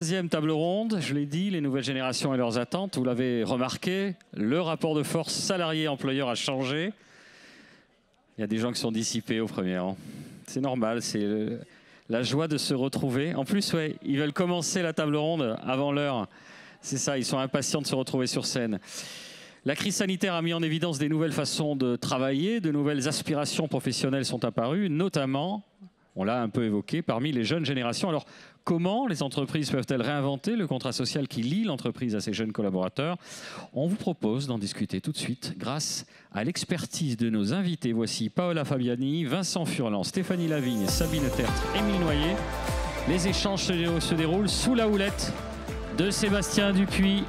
Deuxième table ronde, je l'ai dit, les nouvelles générations et leurs attentes. Vous l'avez remarqué, le rapport de force salarié-employeur a changé. Il y a des gens qui sont dissipés au premier rang. C'est normal, c'est la joie de se retrouver. En plus, ouais, ils veulent commencer la table ronde avant l'heure. C'est ça, ils sont impatients de se retrouver sur scène. La crise sanitaire a mis en évidence des nouvelles façons de travailler, de nouvelles aspirations professionnelles sont apparues, notamment, on l'a un peu évoqué, parmi les jeunes générations. Alors, comment les entreprises peuvent-elles réinventer le contrat social qui lie l'entreprise à ses jeunes collaborateurs? On vous propose d'en discuter tout de suite grâce à l'expertise de nos invités. Voici Paola Fabiani, Vincent Furlan, Stéphanie Lavigne, Sabine Tertre, Émile Noyer. Les échanges se déroulent sous la houlette de Sébastien Dupuis.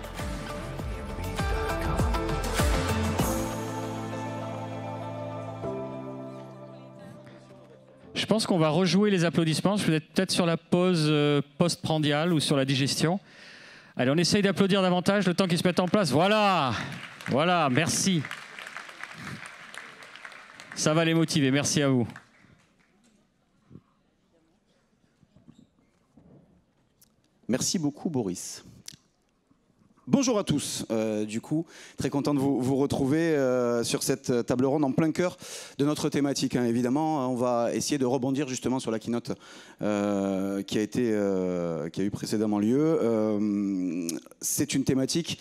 Je pense qu'on va rejouer les applaudissements. Je vais peut-être sur la pause post-prandiale ou sur la digestion. Allez, on essaye d'applaudir davantage le temps qu'ils se mettent en place. Voilà, voilà, merci. Ça va les motiver, merci à vous. Merci beaucoup, Boris. Bonjour à tous, du coup, très content de vous retrouver sur cette table ronde en plein cœur de notre thématique. Hein. Évidemment, on va essayer de rebondir justement sur la keynote qui a eu précédemment lieu. C'est une thématique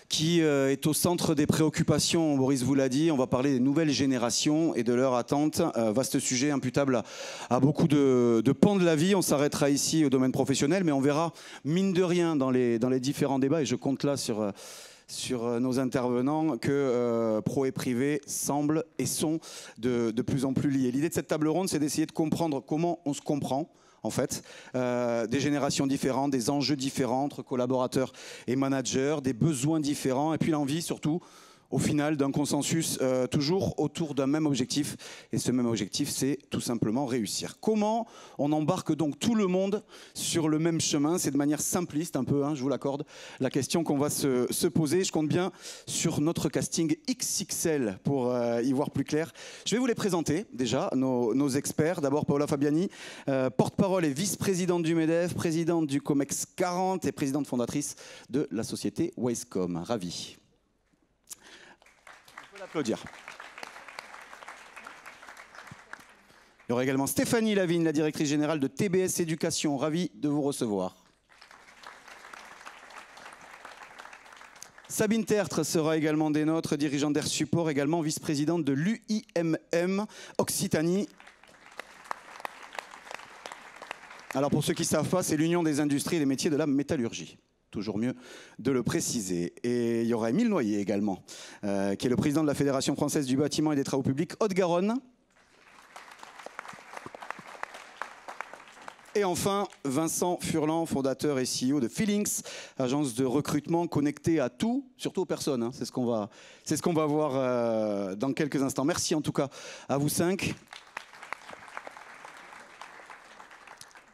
qui est au centre des préoccupations, Boris vous l'a dit. On va parler des nouvelles générations et de leurs attentes. Vaste sujet imputable à beaucoup de pans de la vie. On s'arrêtera ici au domaine professionnel, mais on verra, mine de rien, dans les différents débats, et je compte là sur nos intervenants, que pro et privé semblent et sont de plus en plus liés. L'idée de cette table ronde, c'est d'essayer de comprendre comment on se comprend, en fait, des générations différentes, des enjeux différents entre collaborateurs et managers, des besoins différents, et puis l'envie surtout, au final, d'un consensus toujours autour d'un même objectif. Et ce même objectif, c'est tout simplement réussir. Comment on embarque donc tout le monde sur le même chemin? C'est de manière simpliste un peu, hein, je vous l'accorde, la question qu'on va se poser. Je compte bien sur notre casting XXL pour y voir plus clair. Je vais vous les présenter déjà, nos experts. D'abord Paola Fabiani, porte-parole et vice-présidente du MEDEF, présidente du COMEX 40 et présidente fondatrice de la société Wisecom. Ravi. Applaudir. Il y aura également Stéphanie Lavigne, la directrice générale de TBS Éducation. Ravi de vous recevoir. Sabine Tertre sera également des nôtres, dirigeante d'Air Support, également vice-présidente de l'UIMM Occitanie. Alors pour ceux qui ne savent pas, c'est l'Union des industries et des métiers de la métallurgie. Toujours mieux de le préciser. Et il y aura Émile Noyer également, qui est le président de la Fédération française du bâtiment et des travaux publics Haute-Garonne. Et enfin, Vincent Furlan, fondateur et CEO de Feelings, agence de recrutement connectée à tout, surtout aux personnes. Hein. C'est ce qu'on va voir dans quelques instants. Merci en tout cas à vous cinq.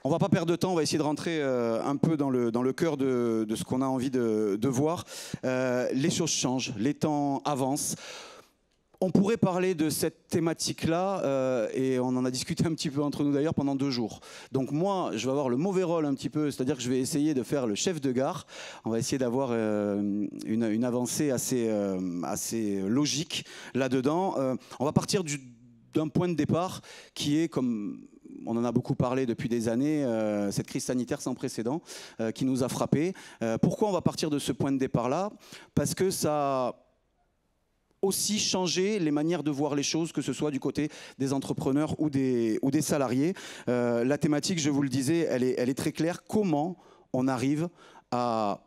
On ne va pas perdre de temps, on va essayer de rentrer un peu dans le cœur de ce qu'on a envie de voir. Les choses changent, les temps avancent. On pourrait parler de cette thématique-là, et on en a discuté un petit peu entre nous d'ailleurs pendant 2 jours. Donc moi, je vais avoir le mauvais rôle un petit peu, c'est-à-dire que je vais essayer de faire le chef de gare. On va essayer d'avoir une avancée assez logique là-dedans. On va partir d'un point de départ qui est comme... On en a beaucoup parlé depuis des années, cette crise sanitaire sans précédent qui nous a frappés. Pourquoi on va partir de ce point de départ-là? Parce que ça a aussi changé les manières de voir les choses, que ce soit du côté des entrepreneurs ou des salariés. La thématique, je vous le disais, elle est très claire. Comment on arrive à...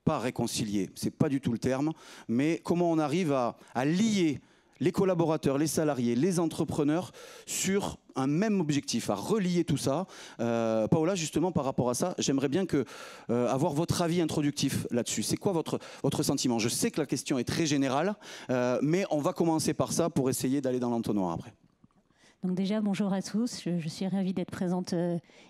pas réconcilier, c'est pas du tout le terme, mais comment on arrive à lier les collaborateurs, les salariés, les entrepreneurs sur un même objectif, à relier tout ça. Paola, justement, par rapport à ça, j'aimerais bien avoir votre avis introductif là-dessus. C'est quoi votre sentiment? Je sais que la question est très générale, mais on va commencer par ça pour essayer d'aller dans l'entonnoir après. Donc déjà, bonjour à tous. Je suis ravie d'être présente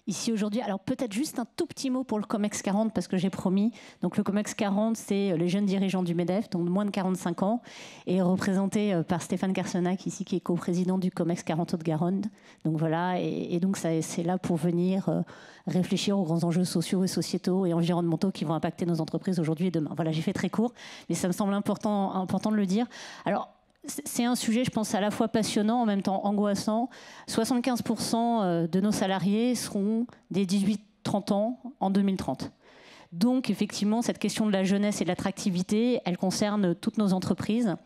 ici aujourd'hui. Alors peut-être juste un tout petit mot pour le COMEX 40, parce que j'ai promis. Donc le COMEX 40, c'est les jeunes dirigeants du MEDEF, donc de moins de 45 ans, et représenté par Stéphane Carsenac, ici, qui est coprésident du COMEX 40 Haute-Garonne. Donc voilà, et donc c'est là pour venir réfléchir aux grands enjeux sociaux et sociétaux et environnementaux qui vont impacter nos entreprises aujourd'hui et demain. Voilà, j'ai fait très court, mais ça me semble important de le dire. Alors, c'est un sujet, je pense, à la fois passionnant, en même temps angoissant. 75% de nos salariés seront des 18-30 ans en 2030. Donc, effectivement, cette question de la jeunesse et de l'attractivité, elle concerne toutes nos entreprises.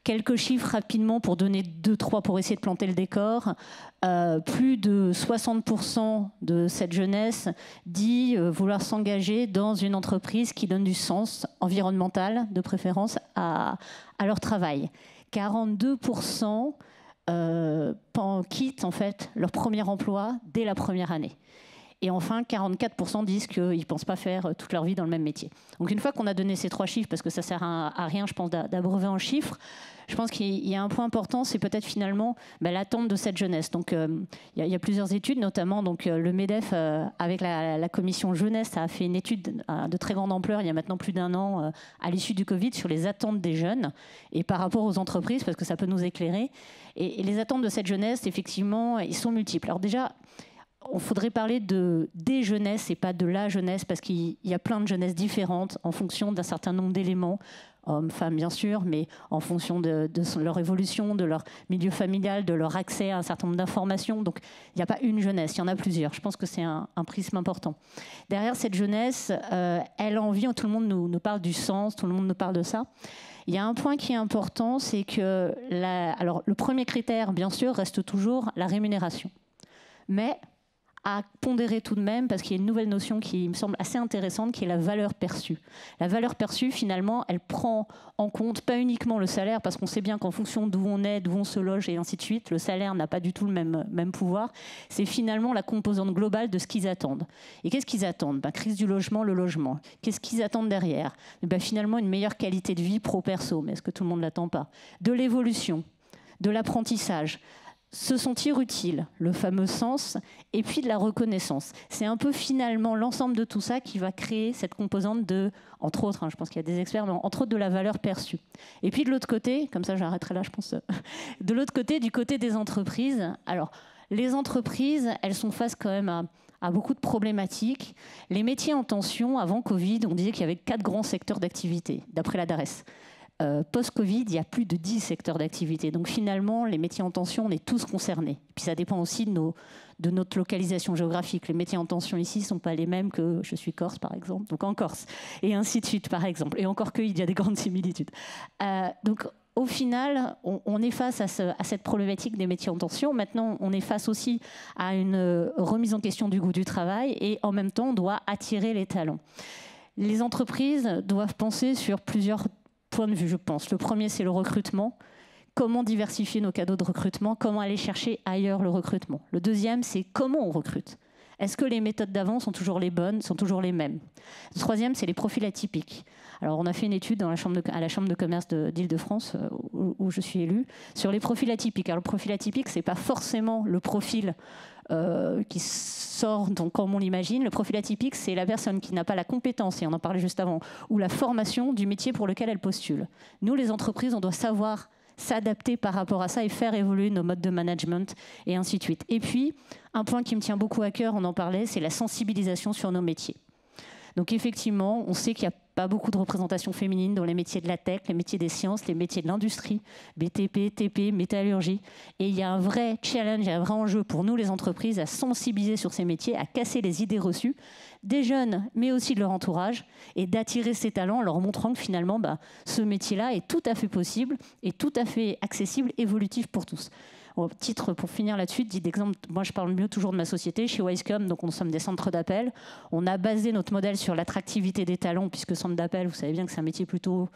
Quelques chiffres rapidement pour donner 2-3 pour essayer de planter le décor. Plus de 60% de cette jeunesse dit vouloir s'engager dans une entreprise qui donne du sens environnemental, de préférence, à leur travail. 42% quittent en fait leur premier emploi dès la première année. Et enfin, 44% disent qu'ils ne pensent pas faire toute leur vie dans le même métier. Donc une fois qu'on a donné ces 3 chiffres, parce que ça ne sert à rien, je pense, d'abreuver en chiffres, je pense qu'il y a un point important, c'est peut-être finalement l'attente de cette jeunesse. Donc il y a plusieurs études, notamment donc, le MEDEF, avec la commission jeunesse, a fait une étude de très grande ampleur, il y a maintenant plus d'1 an, à l'issue du Covid, sur les attentes des jeunes, et par rapport aux entreprises, parce que ça peut nous éclairer. Et les attentes de cette jeunesse, effectivement, ils sont multiples. Alors déjà, on faudrait parler des jeunesses et pas de la jeunesse, parce qu'il y a plein de jeunesses différentes en fonction d'un certain nombre d'éléments, hommes, femmes bien sûr, mais en fonction de leur évolution, de leur milieu familial, de leur accès à un certain nombre d'informations. Donc il n'y a pas une jeunesse, il y en a plusieurs. Je pense que c'est un prisme important. Derrière cette jeunesse, elle a envie, tout le monde nous parle du sens, tout le monde nous parle de ça. Il y a un point qui est important, c'est que alors, le premier critère, bien sûr, reste toujours la rémunération. Mais à pondérer tout de même, parce qu'il y a une nouvelle notion qui me semble assez intéressante, qui est la valeur perçue. La valeur perçue, finalement, elle prend en compte pas uniquement le salaire, parce qu'on sait bien qu'en fonction d'où on est, d'où on se loge et ainsi de suite, le salaire n'a pas du tout le même pouvoir. C'est finalement la composante globale de ce qu'ils attendent. Et qu'est-ce qu'ils attendent ? Crise du logement, le logement. Qu'est-ce qu'ils attendent derrière ? Finalement, une meilleure qualité de vie pro-perso, mais est-ce que tout le monde ne l'attend pas ? De l'évolution, de l'apprentissage, se sentir utile, le fameux sens, et puis de la reconnaissance. C'est un peu finalement l'ensemble de tout ça qui va créer cette composante de, entre autres, je pense qu'il y a des experts, mais entre autres de la valeur perçue. Et puis de l'autre côté, comme ça j'arrêterai là je pense, de l'autre côté, du côté des entreprises, alors les entreprises, elles sont face quand même à beaucoup de problématiques. Les métiers en tension, avant Covid, on disait qu'il y avait 4 grands secteurs d'activité, d'après la DARES. Post-Covid, il y a plus de 10 secteurs d'activité. Donc finalement, les métiers en tension, on est tous concernés. Puis ça dépend aussi de notre localisation géographique. Les métiers en tension ici ne sont pas les mêmes que je suis corse, par exemple, donc en Corse. Et ainsi de suite, par exemple. Et encore qu'il y a des grandes similitudes. Donc au final, on est face à cette problématique des métiers en tension. Maintenant, on est face aussi à une remise en question du goût du travail. Et en même temps, on doit attirer les talents. Les entreprises doivent penser sur plusieurs point de vue, je pense. Le premier, c'est le recrutement. Comment diversifier nos cadeaux de recrutement ? Comment aller chercher ailleurs le recrutement ? Le deuxième, c'est comment on recrute. Est-ce que les méthodes d'avant sont toujours les bonnes, sont toujours les mêmes ? Le troisième, c'est les profils atypiques. Alors, on a fait une étude à la Chambre de commerce d'Île-de-France, où je suis élue, sur les profils atypiques. Alors, le profil atypique, ce n'est pas forcément le profil qui sort donc, comme on l'imagine. Le profil atypique, c'est la personne qui n'a pas la compétence, et on en parlait juste avant, ou la formation du métier pour lequel elle postule. Nous, les entreprises, on doit savoir s'adapter par rapport à ça et faire évoluer nos modes de management et ainsi de suite. Et puis, un point qui me tient beaucoup à cœur, on en parlait, c'est la sensibilisation sur nos métiers. Donc effectivement, on sait qu'il n'y a pas beaucoup de représentation féminine dans les métiers de la tech, les métiers des sciences, les métiers de l'industrie, BTP, TP, métallurgie. Et il y a un vrai challenge, un vrai enjeu pour nous, les entreprises, à sensibiliser sur ces métiers, à casser les idées reçues des jeunes, mais aussi de leur entourage, et d'attirer ces talents en leur montrant que finalement, ce métier-là est tout à fait possible et tout à fait accessible, évolutif pour tous. Au titre, pour finir là-dessus, d'exemple, moi je parle mieux toujours de ma société, chez Wisecom, donc nous sommes des centres d'appel. On a basé notre modèle sur l'attractivité des talents, puisque centre d'appel, vous savez bien que c'est un métier plutôt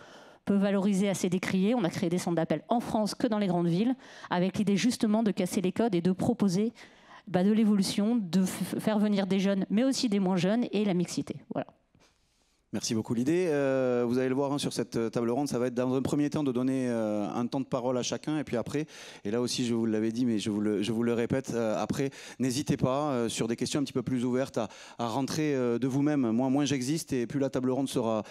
peu valorisé, assez décrié. On a créé des centres d'appel en France que dans les grandes villes, avec l'idée justement de casser les codes et de proposer de l'évolution, de faire venir des jeunes, mais aussi des moins jeunes, et la mixité. Voilà. Merci beaucoup. L'idée, vous allez le voir sur cette table ronde, ça va être dans un premier temps de donner un temps de parole à chacun, et puis après, et là aussi je vous l'avais dit, mais je vous le répète, après, n'hésitez pas sur des questions un petit peu plus ouvertes à rentrer de vous-même. Moins j'existe, et plus la table ronde sera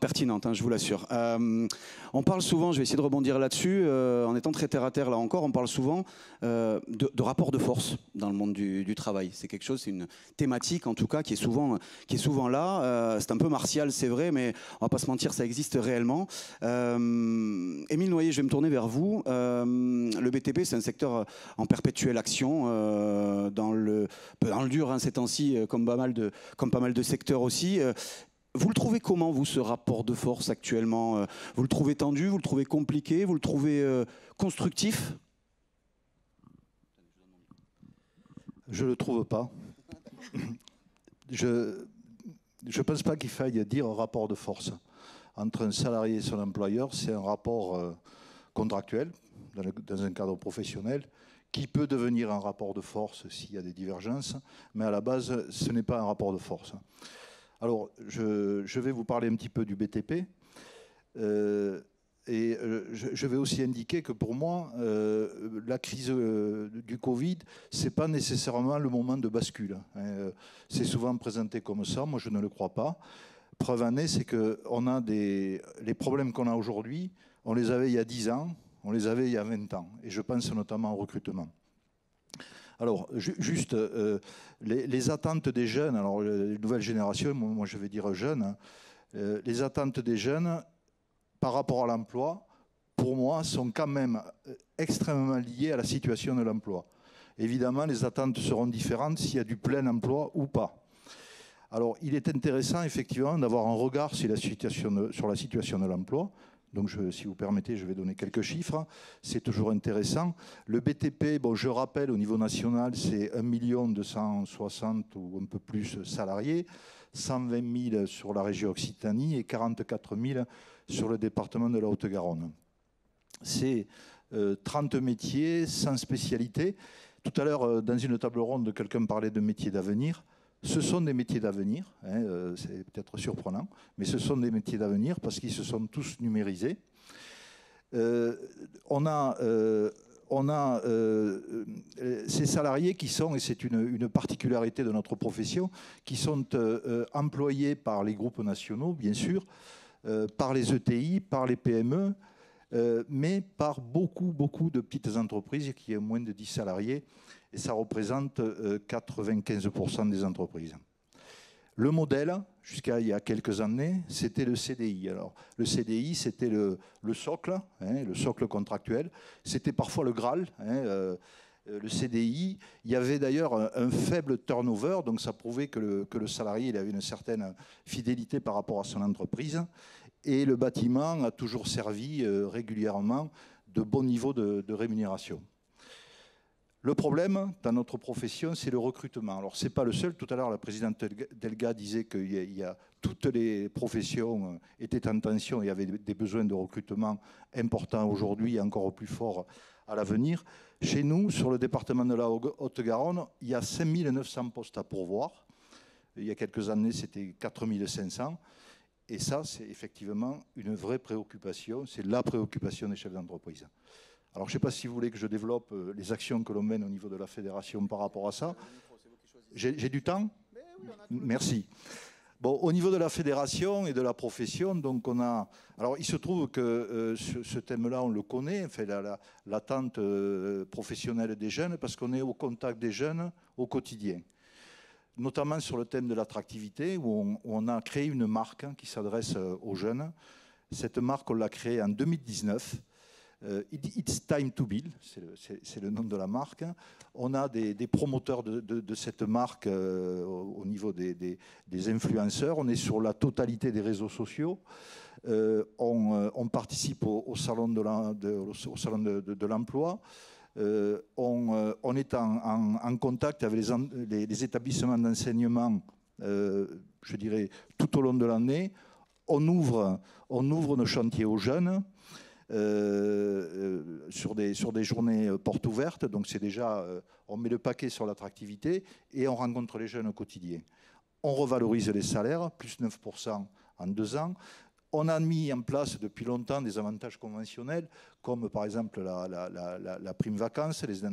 pertinente, hein, je vous l'assure. On parle souvent, je vais essayer de rebondir là-dessus, en étant très terre à terre là encore, on parle souvent de rapport de force dans le monde du travail. C'est quelque chose, c'est une thématique en tout cas qui est souvent là. C'est un peu martial, c'est vrai, mais on va pas se mentir, ça existe réellement. Émile Noyer, je vais me tourner vers vous. Le BTP, c'est un secteur en perpétuelle action, dans le dur hein, ces temps-ci, comme pas mal de secteurs aussi. Vous le trouvez comment, vous, ce rapport de force actuellement? Vous le trouvez tendu, vous le trouvez compliqué, vous le trouvez constructif? Je ne le trouve pas. Je ne pense pas qu'il faille dire un rapport de force. Entre un salarié et son employeur, c'est un rapport contractuel, dans un cadre professionnel, qui peut devenir un rapport de force s'il y a des divergences, mais à la base, ce n'est pas un rapport de force. Alors, je vais vous parler un petit peu du BTP. Et je vais aussi indiquer que pour moi, la crise du Covid, ce n'est pas nécessairement le moment de bascule. C'est souvent présenté comme ça, moi je ne le crois pas. Preuve en est, c'est que les problèmes qu'on a aujourd'hui, on les avait il y a 10 ans, on les avait il y a 20 ans. Et je pense notamment au recrutement. Alors, juste, les attentes des jeunes, alors les nouvelles générations, moi je vais dire jeunes, hein, les attentes des jeunes, par rapport à l'emploi, pour moi, sont quand même extrêmement liées à la situation de l'emploi. Évidemment, les attentes seront différentes s'il y a du plein emploi ou pas. Alors, il est intéressant, effectivement, d'avoir un regard sur la situation de l'emploi. Donc, si vous permettez, je vais donner quelques chiffres. C'est toujours intéressant. Le BTP, bon, je rappelle, au niveau national, c'est 1 260 000 ou un peu plus salariés, 120 000 sur la région Occitanie et 44 000 sur le département de la Haute-Garonne. C'est 30 métiers sans spécialité. Tout à l'heure, dans une table ronde, quelqu'un parlait de métiers d'avenir. Ce sont des métiers d'avenir, hein, c'est peut-être surprenant, mais ce sont des métiers d'avenir parce qu'ils se sont tous numérisés. On a ces salariés qui sont, et c'est une particularité de notre profession, qui sont employés par les groupes nationaux, bien sûr, par les ETI, par les PME, mais par beaucoup de petites entreprises qui ont moins de 10 salariés, et ça représente 95% des entreprises. Le modèle, jusqu'à il y a quelques années, c'était le CDI. Alors, le CDI, c'était le socle, hein, le socle contractuel. C'était parfois le Graal, hein, le CDI. Il y avait d'ailleurs un faible turnover, donc ça prouvait que le salarié il avait une certaine fidélité par rapport à son entreprise. Et le bâtiment a toujours servi régulièrement de bon niveau de rémunération. Le problème dans notre profession, c'est le recrutement. Alors, ce n'est pas le seul. Tout à l'heure, la présidente Delga disait que toutes les professions étaient en tension et avaient des besoins de recrutement importants aujourd'hui et encore plus forts à l'avenir. Chez nous, sur le département de la Haute-Garonne, il y a 5 900 postes à pourvoir. Il y a quelques années, c'était 4 500. Et ça, c'est effectivement une vraie préoccupation. C'est la préoccupation des chefs d'entreprise. Alors, je ne sais pas si vous voulez que je développe les actions que l'on mène au niveau de la fédération par rapport à ça. J'ai du temps ? Merci. Bon, au niveau de la fédération et de la profession, donc on a. Alors, il se trouve que ce thème-là, on le connaît, enfin, l'attente professionnelle des jeunes, parce qu'on est au contact des jeunes au quotidien. Notamment sur le thème de l'attractivité, où on a créé une marque qui s'adresse aux jeunes. Cette marque, on l'a créée en 2019. It's Time to Build, c'est le nom de la marque. On a des promoteurs de cette marque au niveau des influenceurs. On est sur la totalité des réseaux sociaux. On participe au salon de l'emploi. On est en contact avec les établissements d'enseignement, je dirais, tout au long de l'année. On ouvre nos chantiers aux jeunes. Sur des journées portes ouvertes, donc c'est déjà, on met le paquet sur l'attractivité et on rencontre les jeunes au quotidien. On revalorise les salaires, plus 9% en 2 ans. On a mis en place depuis longtemps des avantages conventionnels, comme par exemple la prime vacances, les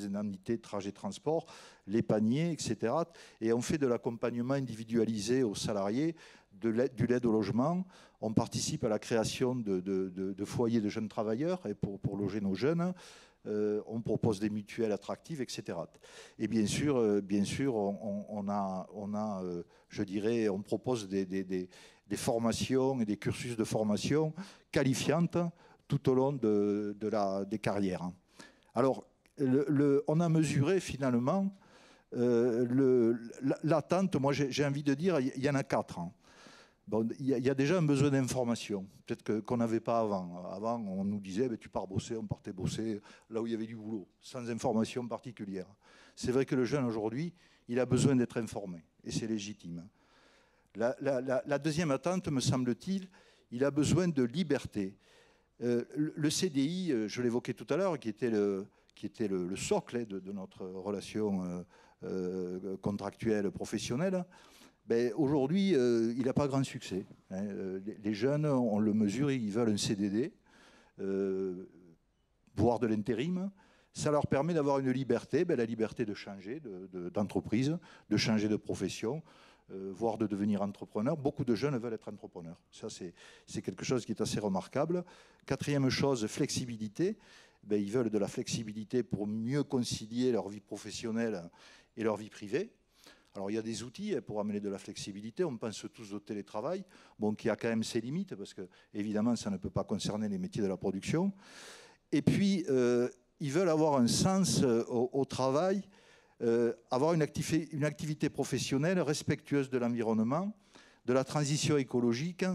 indemnités de trajet transport, les paniers, etc. Et on fait de l'accompagnement individualisé aux salariés, du l'aide au logement. On participe à la création de foyers de jeunes travailleurs et pour loger nos jeunes. On propose des mutuelles attractives, etc. Et bien sûr, on propose des formations et des cursus de formation qualifiantes tout au long des carrières. Alors, on a mesuré finalement l'attente. Moi, j'ai envie de dire, il y en a 4. Bon, il y a déjà un besoin d'information, peut-être qu'on n'avait pas avant. Avant, on nous disait, tu pars bosser, on partait bosser là où il y avait du boulot, sans information particulière. C'est vrai que le jeune aujourd'hui, il a besoin d'être informé, et c'est légitime. La deuxième attente, me semble-t-il, il a besoin de liberté. Le CDI, je l'évoquais tout à l'heure, qui était le socle de notre relation contractuelle professionnelle, aujourd'hui, il n'a pas grand succès. Les jeunes, on le mesure, ils veulent un CDD, voire de l'intérim. Ça leur permet d'avoir une liberté, la liberté de changer d'entreprise, de changer de profession, voire de devenir entrepreneur. Beaucoup de jeunes veulent être entrepreneurs. Ça, c'est quelque chose qui est assez remarquable. Quatrième chose, flexibilité. Ils veulent de la flexibilité pour mieux concilier leur vie professionnelle et leur vie privée. Alors, il y a des outils pour amener de la flexibilité. On pense tous au télétravail, qui a quand même ses limites, parce que, évidemment, ça ne peut pas concerner les métiers de la production. Et puis, ils veulent avoir un sens au travail, avoir une activité professionnelle respectueuse de l'environnement, de la transition écologique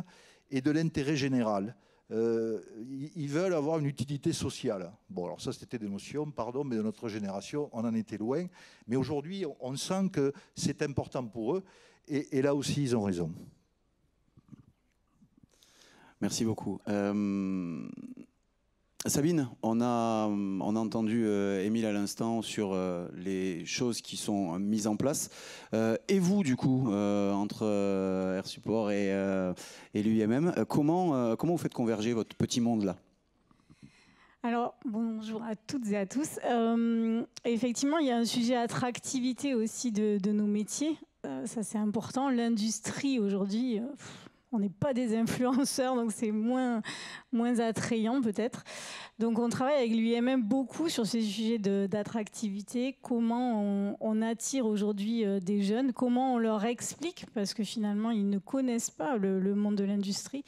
et de l'intérêt général. Ils veulent avoir une utilité sociale. Bon, alors ça, c'était des notions, pardon, mais de notre génération, on en était loin. Mais aujourd'hui, on sent que c'est important pour eux. Et là aussi, ils ont raison. Merci beaucoup. Sabine, on a entendu Émile à l'instant sur les choses qui sont mises en place. Et vous, du coup, entre Air Support et l'UIMM, comment vous faites converger votre petit monde là ? Alors, bonjour à toutes et à tous. Effectivement, il y a un sujet attractivité aussi de nos métiers. Ça, c'est important. L'industrie, aujourd'hui... on n'est pas des influenceurs, donc c'est moins attrayant peut-être. Donc on travaille avec l'UIMM beaucoup sur ces sujets d'attractivité, comment on attire aujourd'hui des jeunes, comment on leur explique, parce que finalement ils ne connaissent pas le monde de l'industrie.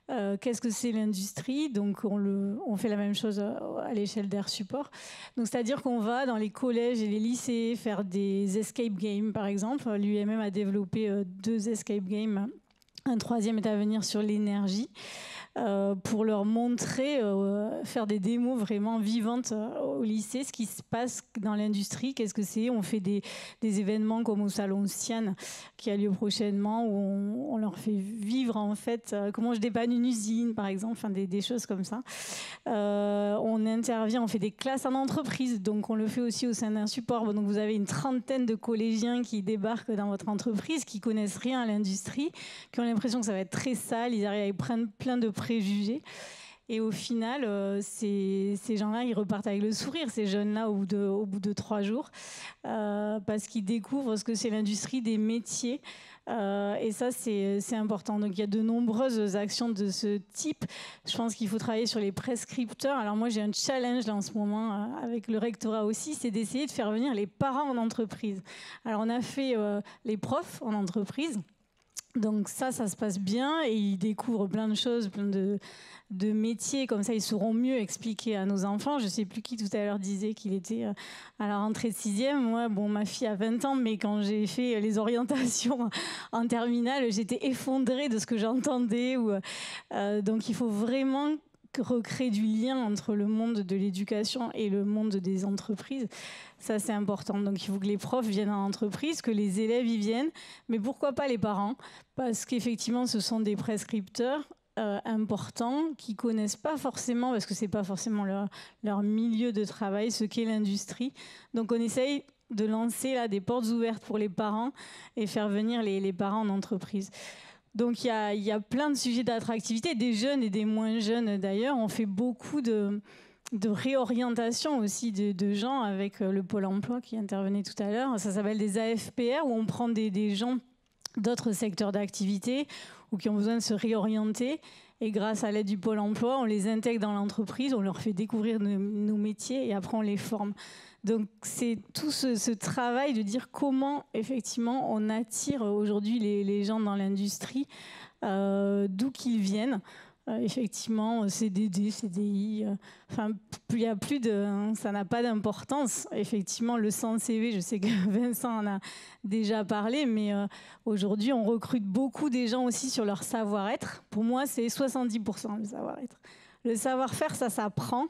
Qu'est-ce que c'est l'industrie? Donc on fait la même chose à l'échelle d'Air Support. Donc c'est-à-dire qu'on va dans les collèges et les lycées faire des escape games par exemple. L'UIMM a développé 2 escape games. Un 3e est à venir sur l'énergie pour leur montrer, faire des démos vraiment vivantes au lycée, ce qui se passe dans l'industrie, qu'est-ce que c'est. On fait des événements comme au Salon Sienne qui a lieu prochainement où on leur fait vivre en fait comment je dépanne une usine par exemple, enfin des choses comme ça. On intervient, on fait des classes en entreprise, donc on le fait aussi au sein d'Air Support. Donc vous avez une 30aine de collégiens qui débarquent dans votre entreprise, qui connaissent rien à l'industrie, qui ont l'impression que ça va être très sale, ils arrivent avec plein de préjugés. Et au final, ces gens-là, ils repartent avec le sourire, ces jeunes-là, au bout de 3 jours, parce qu'ils découvrent ce que c'est l'industrie des métiers. Et ça, c'est important. Donc, il y a de nombreuses actions de ce type. Je pense qu'il faut travailler sur les prescripteurs. Alors, moi, j'ai un challenge là, en ce moment, avec le rectorat aussi, c'est d'essayer de faire venir les parents en entreprise. Alors, on a fait les profs en entreprise. Donc ça se passe bien et ils découvrent plein de choses, plein de métiers. Comme ça, ils sauront mieux expliquer à nos enfants. Je ne sais plus qui tout à l'heure disait qu'il était à la rentrée de 6e. Moi, ma fille a 20 ans, mais quand j'ai fait les orientations en terminale, j'étais effondrée de ce que j'entendais. Donc il faut vraiment recréer du lien entre le monde de l'éducation et le monde des entreprises. Ça, c'est important. Donc, il faut que les profs viennent en entreprise, que les élèves y viennent. Mais pourquoi pas les parents? Parce qu'effectivement, ce sont des prescripteurs importants qui connaissent pas forcément, parce que c'est pas forcément leur milieu de travail, ce qu'est l'industrie. Donc, on essaye de lancer là, des portes ouvertes pour les parents et faire venir les parents en entreprise. Donc il y a plein de sujets d'attractivité, des jeunes et des moins jeunes d'ailleurs. On fait beaucoup de réorientation aussi de gens avec le Pôle emploi qui intervenait tout à l'heure. Ça s'appelle des AFPR, où on prend des gens d'autres secteurs d'activité ou qui ont besoin de se réorienter. Et grâce à l'aide du Pôle emploi, on les intègre dans l'entreprise, on leur fait découvrir nos métiers et après on les forme. Donc c'est tout ce travail de dire comment effectivement on attire aujourd'hui les gens dans l'industrie, d'où qu'ils viennent. Effectivement, CDD, CDI, enfin, il y a plus de, ça n'a pas d'importance. Effectivement, le 100 CV, je sais que Vincent en a déjà parlé, mais aujourd'hui, on recrute beaucoup des gens aussi sur leur savoir-être. Pour moi, c'est 70% le savoir-être. Le savoir-faire, ça s'apprend.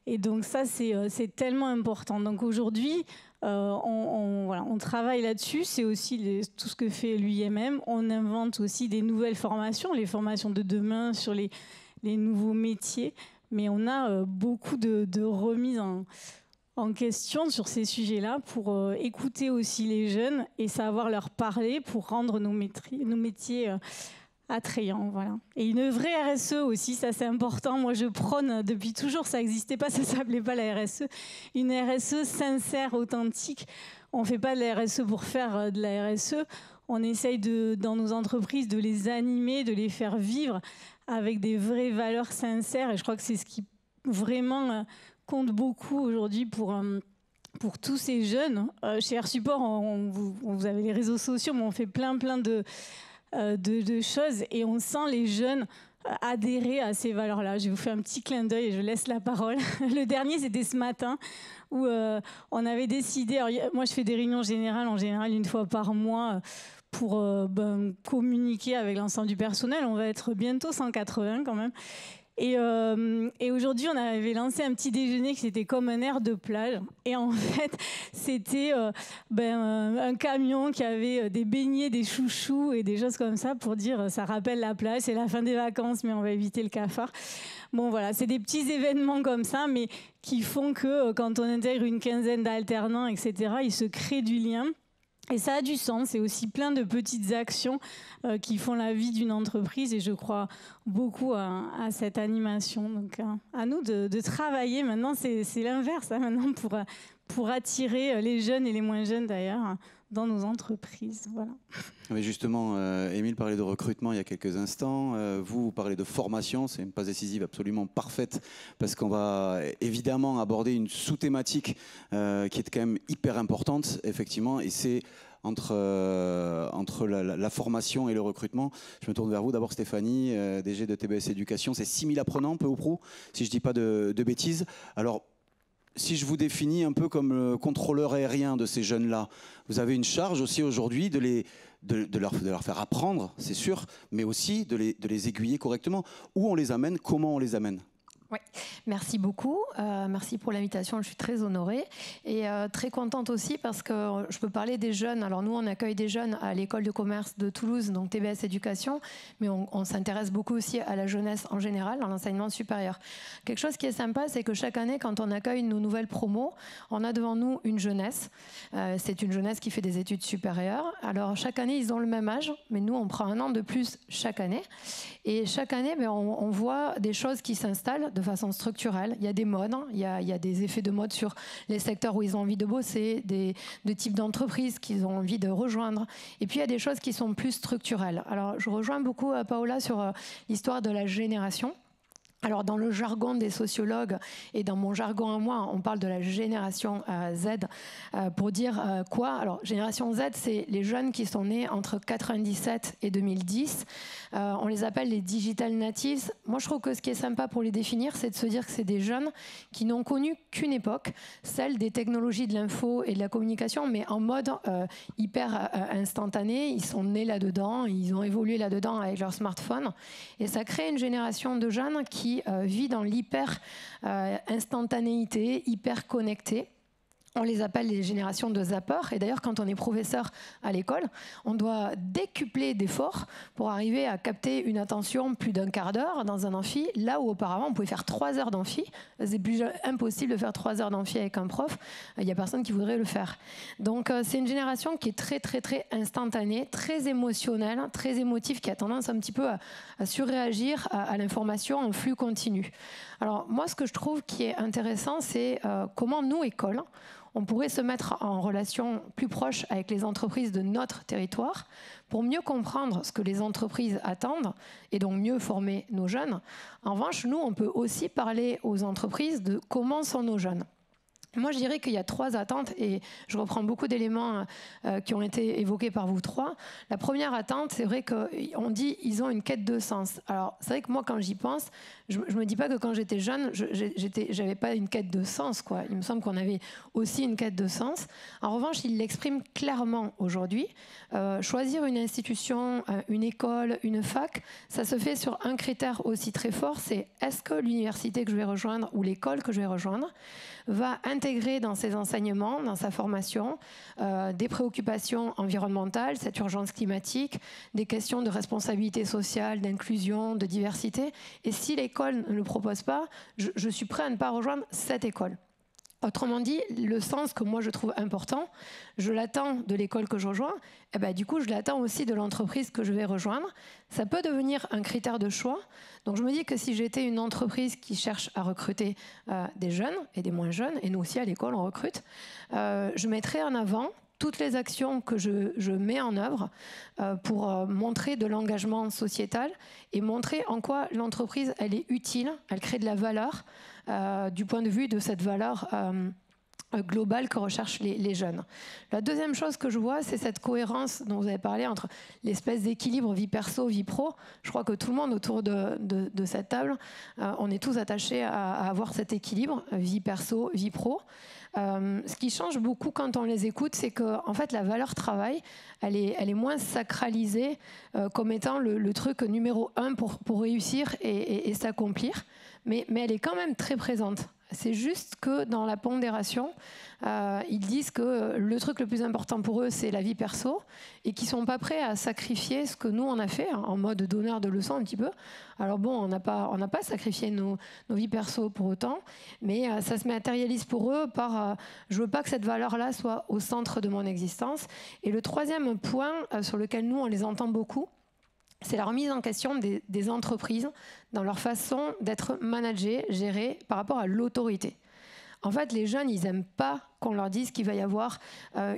Et donc ça, c'est tellement important. Donc aujourd'hui, on travaille là-dessus. C'est aussi tout ce que fait l'UIMM. On invente aussi des nouvelles formations, les formations de demain sur les nouveaux métiers. Mais on a beaucoup de remises en question sur ces sujets-là pour écouter aussi les jeunes et savoir leur parler pour rendre nos métiers attrayant, voilà. Et une vraie RSE aussi, ça c'est important. Moi je prône depuis toujours, ça n'existait pas, ça s'appelait pas la RSE. Une RSE sincère, authentique. On ne fait pas de la RSE pour faire de la RSE. On essaye dans nos entreprises de les animer, de les faire vivre avec des vraies valeurs sincères. Et je crois que c'est ce qui vraiment compte beaucoup aujourd'hui pour tous ces jeunes. Chez Air Support, vous avez les réseaux sociaux, mais on fait plein de choses et on sent les jeunes adhérer à ces valeurs-là. Je vais vous faire un petit clin d'œil et je laisse la parole. Le dernier, c'était ce matin où on avait décidé... Alors, moi, je fais des réunions générales, en général, une fois par mois pour communiquer avec l'ensemble du personnel. On va être bientôt 180 quand même. Et aujourd'hui, on avait lancé un petit déjeuner qui était comme un air de plage. Et en fait, c'était un camion qui avait des beignets, des chouchous et des choses comme ça pour dire ça rappelle la plage, c'est la fin des vacances, mais on va éviter le cafard. Bon, voilà, c'est des petits événements comme ça, mais qui font que quand on intègre une quinzaine d'alternants, etc., il se crée du lien. Et ça a du sens, c'est aussi plein de petites actions qui font la vie d'une entreprise et je crois beaucoup à cette animation. Donc à nous de travailler, maintenant c'est l'inverse, hein, maintenant pour attirer les jeunes et les moins jeunes d'ailleurs dans nos entreprises. Voilà. Mais justement, Émile parlait de recrutement il y a quelques instants, vous parlez de formation, c'est une passe décisive absolument parfaite parce qu'on va évidemment aborder une sous-thématique qui est quand même hyper importante, effectivement, et c'est entre la formation et le recrutement. Je me tourne vers vous, d'abord Stéphanie, DG de TBS Éducation, c'est 6000 apprenants, peu ou prou, si je ne dis pas de bêtises. Alors, si je vous définis un peu comme le contrôleur aérien de ces jeunes-là, vous avez une charge aussi aujourd'hui de leur faire apprendre, c'est sûr, mais aussi de les aiguiller correctement. Où on les amène, comment on les amène? Oui, merci beaucoup. Merci pour l'invitation, je suis très honorée et très contente aussi parce que je peux parler des jeunes. Alors nous, on accueille des jeunes à l'école de commerce de Toulouse, donc TBS Éducation, mais on s'intéresse beaucoup aussi à la jeunesse en général, dans l'enseignement supérieur. Quelque chose qui est sympa, c'est que chaque année, quand on accueille nos nouvelles promos, on a devant nous une jeunesse. C'est une jeunesse qui fait des études supérieures. Alors chaque année, ils ont le même âge, mais nous, on prend un an de plus chaque année. Et chaque année, on voit des choses qui s'installent de façon structurelle. Il y a des modes, hein. Il y a des effets de mode sur les secteurs où ils ont envie de bosser, de types d'entreprises qu'ils ont envie de rejoindre. Et puis il y a des choses qui sont plus structurelles. Alors je rejoins beaucoup Paola sur l'histoire de la génération. Alors dans le jargon des sociologues et dans mon jargon à moi, on parle de la génération Z pour dire quoi? Alors génération Z, c'est les jeunes qui sont nés entre 97 et 2010. On les appelle les digital natives. Moi je trouve que ce qui est sympa pour les définir, c'est de se dire que c'est des jeunes qui n'ont connu qu'une époque, celle des technologies de l'info et de la communication, mais en mode hyper instantané. Ils sont nés là-dedans, ils ont évolué là-dedans avec leur smartphone. Et ça crée une génération de jeunes qui vit dans l'hyper instantanéité, hyper connectée. On les appelle les générations de zappeurs. Et d'ailleurs, quand on est professeur à l'école, on doit décupler d'efforts pour arriver à capter une attention plus d'un quart d'heure dans un amphi, là où auparavant, on pouvait faire 3 heures d'amphi. C'est plus impossible de faire 3 heures d'amphi avec un prof. Il n'y a personne qui voudrait le faire. Donc, c'est une génération qui est très, très, très instantanée, très émotionnelle, très émotive, qui a tendance un petit peu à surréagir à l'information en flux continu. Alors, moi, ce que je trouve qui est intéressant, c'est comment nous, écoles, on pourrait se mettre en relation plus proche avec les entreprises de notre territoire pour mieux comprendre ce que les entreprises attendent et donc mieux former nos jeunes. En revanche, nous, on peut aussi parler aux entreprises de comment sont nos jeunes. Moi, je dirais qu'il y a 3 attentes et je reprends beaucoup d'éléments qui ont été évoqués par vous 3. La première attente, c'est vrai qu'on dit ils ont une quête de sens. Alors, c'est vrai que moi, quand j'y pense, je me dis pas que quand j'étais jeune, j'avais pas une quête de sens, quoi. Il me semble qu'on avait aussi une quête de sens. En revanche, ils l'expriment clairement aujourd'hui. Choisir une institution, une école, une fac, ça se fait sur un critère aussi très fort, c'est est-ce que l'université que je vais rejoindre ou l'école que je vais rejoindre va intégrer dans ses enseignements, dans sa formation, des préoccupations environnementales, cette urgence climatique, des questions de responsabilité sociale, d'inclusion, de diversité. Et si l'école ne le propose pas, je suis prêt à ne pas rejoindre cette école. Autrement dit, le sens que moi je trouve important, je l'attends de l'école que je rejoins, et ben, du coup je l'attends aussi de l'entreprise que je vais rejoindre. Ça peut devenir un critère de choix. Donc je me dis que si j'étais une entreprise qui cherche à recruter des jeunes et des moins jeunes, et nous aussi à l'école on recrute, je mettrais en avant toutes les actions que je mets en œuvre pour montrer de l'engagement sociétal et montrer en quoi l'entreprise elle est utile, elle crée de la valeur du point de vue de cette valeur globale que recherchent les jeunes. La deuxième chose que je vois, c'est cette cohérence dont vous avez parlé entre l'espèce d'équilibre vie perso, vie pro. Je crois que tout le monde autour de cette table, on est tous attachés à avoir cet équilibre vie perso, vie pro. Ce qui change beaucoup quand on les écoute, c'est que en fait, la valeur travail, elle est moins sacralisée comme étant le truc numéro 1 pour réussir et s'accomplir, mais elle est quand même très présente. C'est juste que dans la pondération, ils disent que le truc le plus important pour eux, c'est la vie perso et qu'ils ne sont pas prêts à sacrifier ce que nous, on a fait, hein, en mode donneur de leçons un petit peu. Alors bon, on n'a pas sacrifié nos vies perso pour autant, mais ça se matérialise pour eux par je ne veux pas que cette valeur-là soit au centre de mon existence. Et le troisième point sur lequel nous, on les entend beaucoup, c'est la remise en question des entreprises dans leur façon d'être managées, gérées par rapport à l'autorité. En fait, les jeunes, ils n'aiment pas qu'on leur dise qu'il va y avoir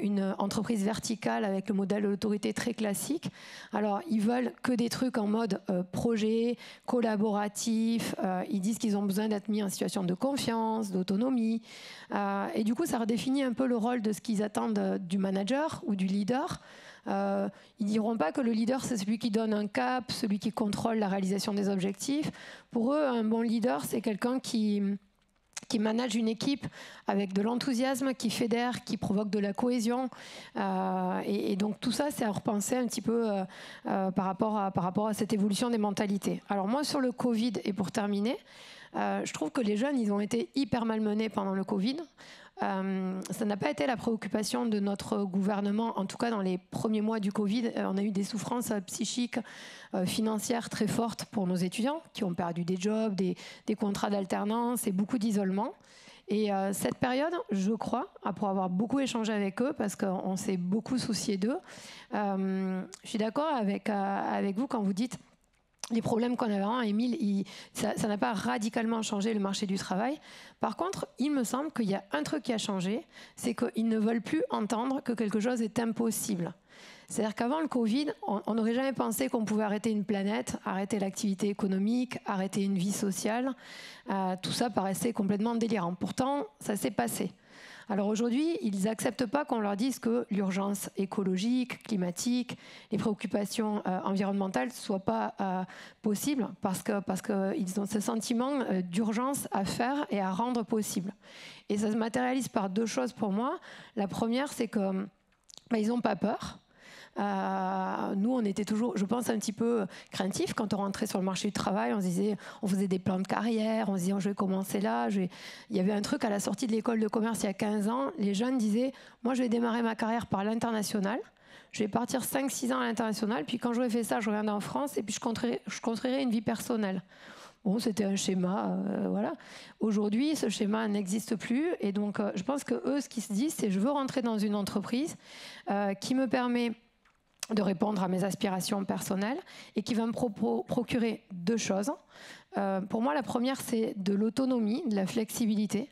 une entreprise verticale avec le modèle de l'autorité très classique. Alors, ils veulent que des trucs en mode projet, collaboratif. Ils disent qu'ils ont besoin d'être mis en situation de confiance, d'autonomie. Et du coup, ça redéfinit un peu le rôle de ce qu'ils attendent du manager ou du leader. Ils diront pas que le leader, c'est celui qui donne un cap, celui qui contrôle la réalisation des objectifs. Pour eux, un bon leader, c'est quelqu'un qui manage une équipe avec de l'enthousiasme, qui fédère, qui provoque de la cohésion. Et donc tout ça, c'est à repenser un petit peu par rapport à cette évolution des mentalités. Alors moi, sur le Covid, et pour terminer, je trouve que les jeunes, ils ont été hyper malmenés pendant le Covid. Ça n'a pas été la préoccupation de notre gouvernement, en tout cas dans les premiers mois du Covid. On a eu des souffrances psychiques, financières très fortes pour nos étudiants qui ont perdu des jobs, des contrats d'alternance et beaucoup d'isolement. Et cette période, je crois, pour avoir beaucoup échangé avec eux, parce qu'on s'est beaucoup soucié d'eux, je suis d'accord avec vous quand vous dites les problèmes qu'on avait avant, Émile, ça n'a pas radicalement changé le marché du travail. Par contre, il me semble qu'il y a un truc qui a changé, c'est qu'ils ne veulent plus entendre que quelque chose est impossible. C'est-à-dire qu'avant le Covid, on n'aurait jamais pensé qu'on pouvait arrêter une planète, arrêter l'activité économique, arrêter une vie sociale. Tout ça paraissait complètement délirant. Pourtant, ça s'est passé. Alors aujourd'hui, ils n'acceptent pas qu'on leur dise que l'urgence écologique, climatique, les préoccupations environnementales ne soient pas possibles parce qu'ils ont ce sentiment d'urgence à faire et à rendre possible. Et ça se matérialise par 2 choses pour moi. La première, c'est qu'ils n'ont pas peur. Nous, on était toujours, je pense, un petit peu craintifs quand on rentrait sur le marché du travail. On se disait, on faisait des plans de carrière, on se disait, oh, je vais commencer là. Il y avait un truc à la sortie de l'école de commerce il y a 15 ans. Les jeunes disaient, moi, je vais démarrer ma carrière par l'international. Je vais partir 5-6 ans à l'international, puis quand j'aurai fait ça, je reviendrai en France et puis je construirai une vie personnelle. Bon, c'était un schéma, voilà. Aujourd'hui, ce schéma n'existe plus et donc je pense que eux, ce qu'ils se disent, c'est je veux rentrer dans une entreprise qui me permet de répondre à mes aspirations personnelles et qui va me procurer deux choses. Pour moi, la première, c'est de l'autonomie, de la flexibilité.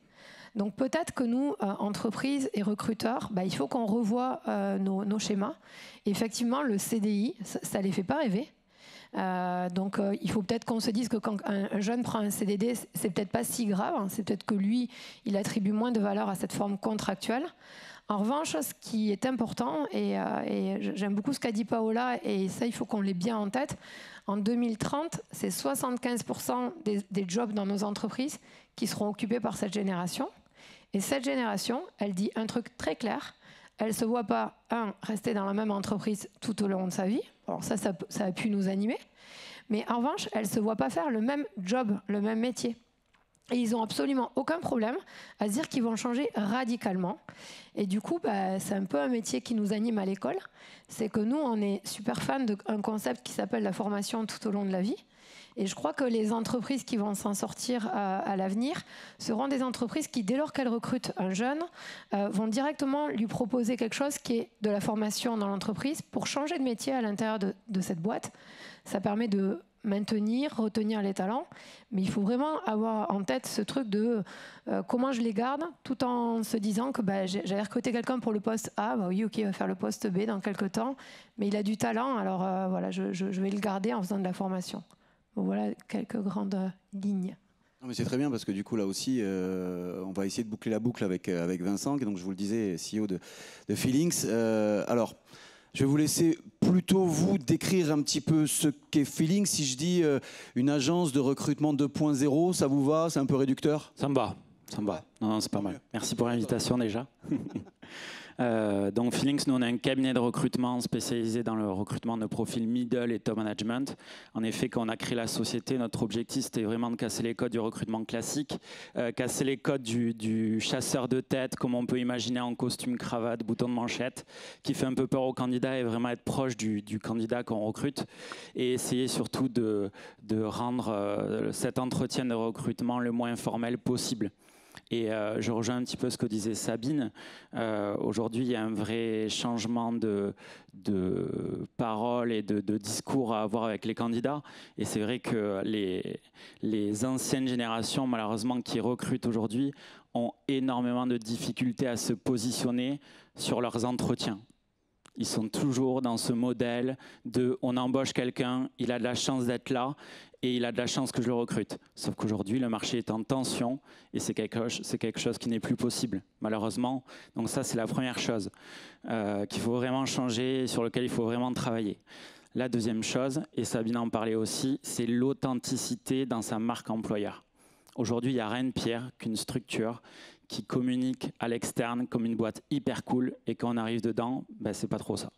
Donc peut-être que nous, entreprises et recruteurs, il faut qu'on revoie nos schémas. Et effectivement, le CDI, ça ne les fait pas rêver. Donc il faut peut-être qu'on se dise que quand un jeune prend un CDD, c'est peut-être pas si grave. Hein. C'est peut-être que lui, il attribue moins de valeur à cette forme contractuelle. En revanche, ce qui est important, et j'aime beaucoup ce qu'a dit Paola, et ça, il faut qu'on l'ait bien en tête, en 2030, c'est 75% des jobs dans nos entreprises qui seront occupés par cette génération. Et cette génération, elle dit un truc très clair. Elle ne se voit pas, rester dans la même entreprise tout au long de sa vie. Alors ça a pu nous animer. Mais en revanche, elle ne se voit pas faire le même job, le même métier. Et ils n'ont absolument aucun problème à se dire qu'ils vont changer radicalement. Et du coup, c'est un peu un métier qui nous anime à l'école. C'est que nous, on est super fans d'un concept qui s'appelle la formation tout au long de la vie. Et je crois que les entreprises qui vont s'en sortir à l'avenir seront des entreprises qui, dès lors qu'elles recrutent un jeune, vont directement lui proposer quelque chose qui est de la formation dans l'entreprise pour changer de métier à l'intérieur de cette boîte. Ça permet de maintenir, retenir les talents, mais il faut vraiment avoir en tête ce truc de comment je les garde, tout en se disant que j'avais recruté quelqu'un pour le poste A, oui, ok, il va faire le poste B dans quelques temps, mais il a du talent, alors voilà, je vais le garder en faisant de la formation. Bon, voilà quelques grandes lignes. Non, mais c'est très bien parce que du coup là aussi on va essayer de boucler la boucle avec Vincent, qui donc je vous le disais CEO de Feelings. Alors je vais vous laisser plutôt vous décrire un petit peu ce qu'est Feelings. Si je dis une agence de recrutement 2.0, ça vous va? C'est un peu réducteur? Ça me va, ça me va. Non, c'est pas mal. Merci pour l'invitation déjà. Donc Feelings, nous on a un cabinet de recrutement spécialisé dans le recrutement de profils middle et top management. En effet, quand on a créé la société, notre objectif c'était vraiment de casser les codes du recrutement classique, casser les codes du chasseur de tête, comme on peut imaginer en costume, cravate, bouton de manchette, qui fait un peu peur aux candidats, et vraiment être proche du candidat qu'on recrute, et essayer surtout de rendre cet entretien de recrutement le moins informel possible. Et je rejoins un petit peu ce que disait Sabine. Aujourd'hui, il y a un vrai changement de parole et de discours à avoir avec les candidats. Et c'est vrai que les anciennes générations, malheureusement, qui recrutent aujourd'hui, ont énormément de difficultés à se positionner sur leurs entretiens. Ils sont toujours dans ce modèle de on embauche quelqu'un, il a de la chance d'être là et il a de la chance que je le recrute. Sauf qu'aujourd'hui, le marché est en tension et c'est quelque chose qui n'est plus possible, malheureusement. Donc ça, c'est la première chose qu'il faut vraiment changer, sur lequel il faut vraiment travailler. La deuxième chose, et Sabine en parlait aussi, c'est l'authenticité dans sa marque employeur. Aujourd'hui, il n'y a rien de pire qu'une structure qui communique à l'externe comme une boîte hyper cool et quand on arrive dedans, c'est pas trop ça.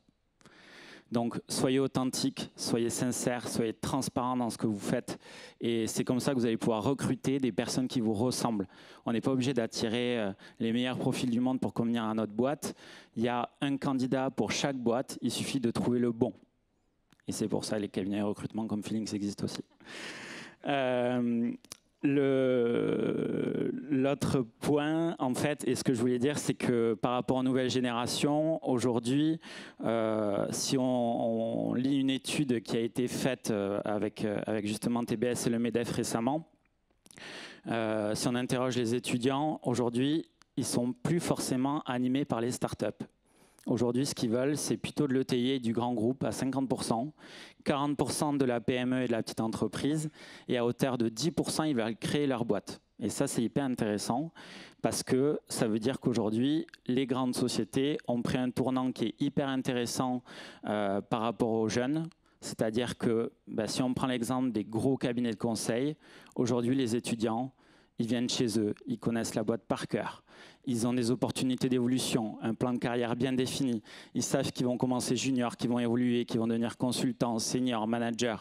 Donc soyez authentique, soyez sincère, soyez transparent dans ce que vous faites et c'est comme ça que vous allez pouvoir recruter des personnes qui vous ressemblent. On n'est pas obligé d'attirer les meilleurs profils du monde pour convenir à notre boîte. Il y a un candidat pour chaque boîte, il suffit de trouver le bon. Et c'est pour ça que les cabinets de recrutement comme Feelings existent aussi. L'autre point, en fait, et ce que je voulais dire, c'est que par rapport aux nouvelles générations, aujourd'hui, si on lit une étude qui a été faite avec justement TBS et le MEDEF récemment, si on interroge les étudiants, aujourd'hui, ils sont plus forcément animés par les startups. Aujourd'hui, ce qu'ils veulent, c'est plutôt de l'ETI et du grand groupe à 50%, 40% de la PME et de la petite entreprise, et à hauteur de 10%, ils veulent créer leur boîte. Et ça, c'est hyper intéressant, parce que ça veut dire qu'aujourd'hui, les grandes sociétés ont pris un tournant qui est hyper intéressant par rapport aux jeunes. C'est-à-dire que si on prend l'exemple des gros cabinets de conseil, aujourd'hui, les étudiants, ils viennent chez eux, ils connaissent la boîte par cœur, ils ont des opportunités d'évolution, un plan de carrière bien défini, ils savent qu'ils vont commencer junior, qu'ils vont évoluer, qu'ils vont devenir consultants, seniors, managers,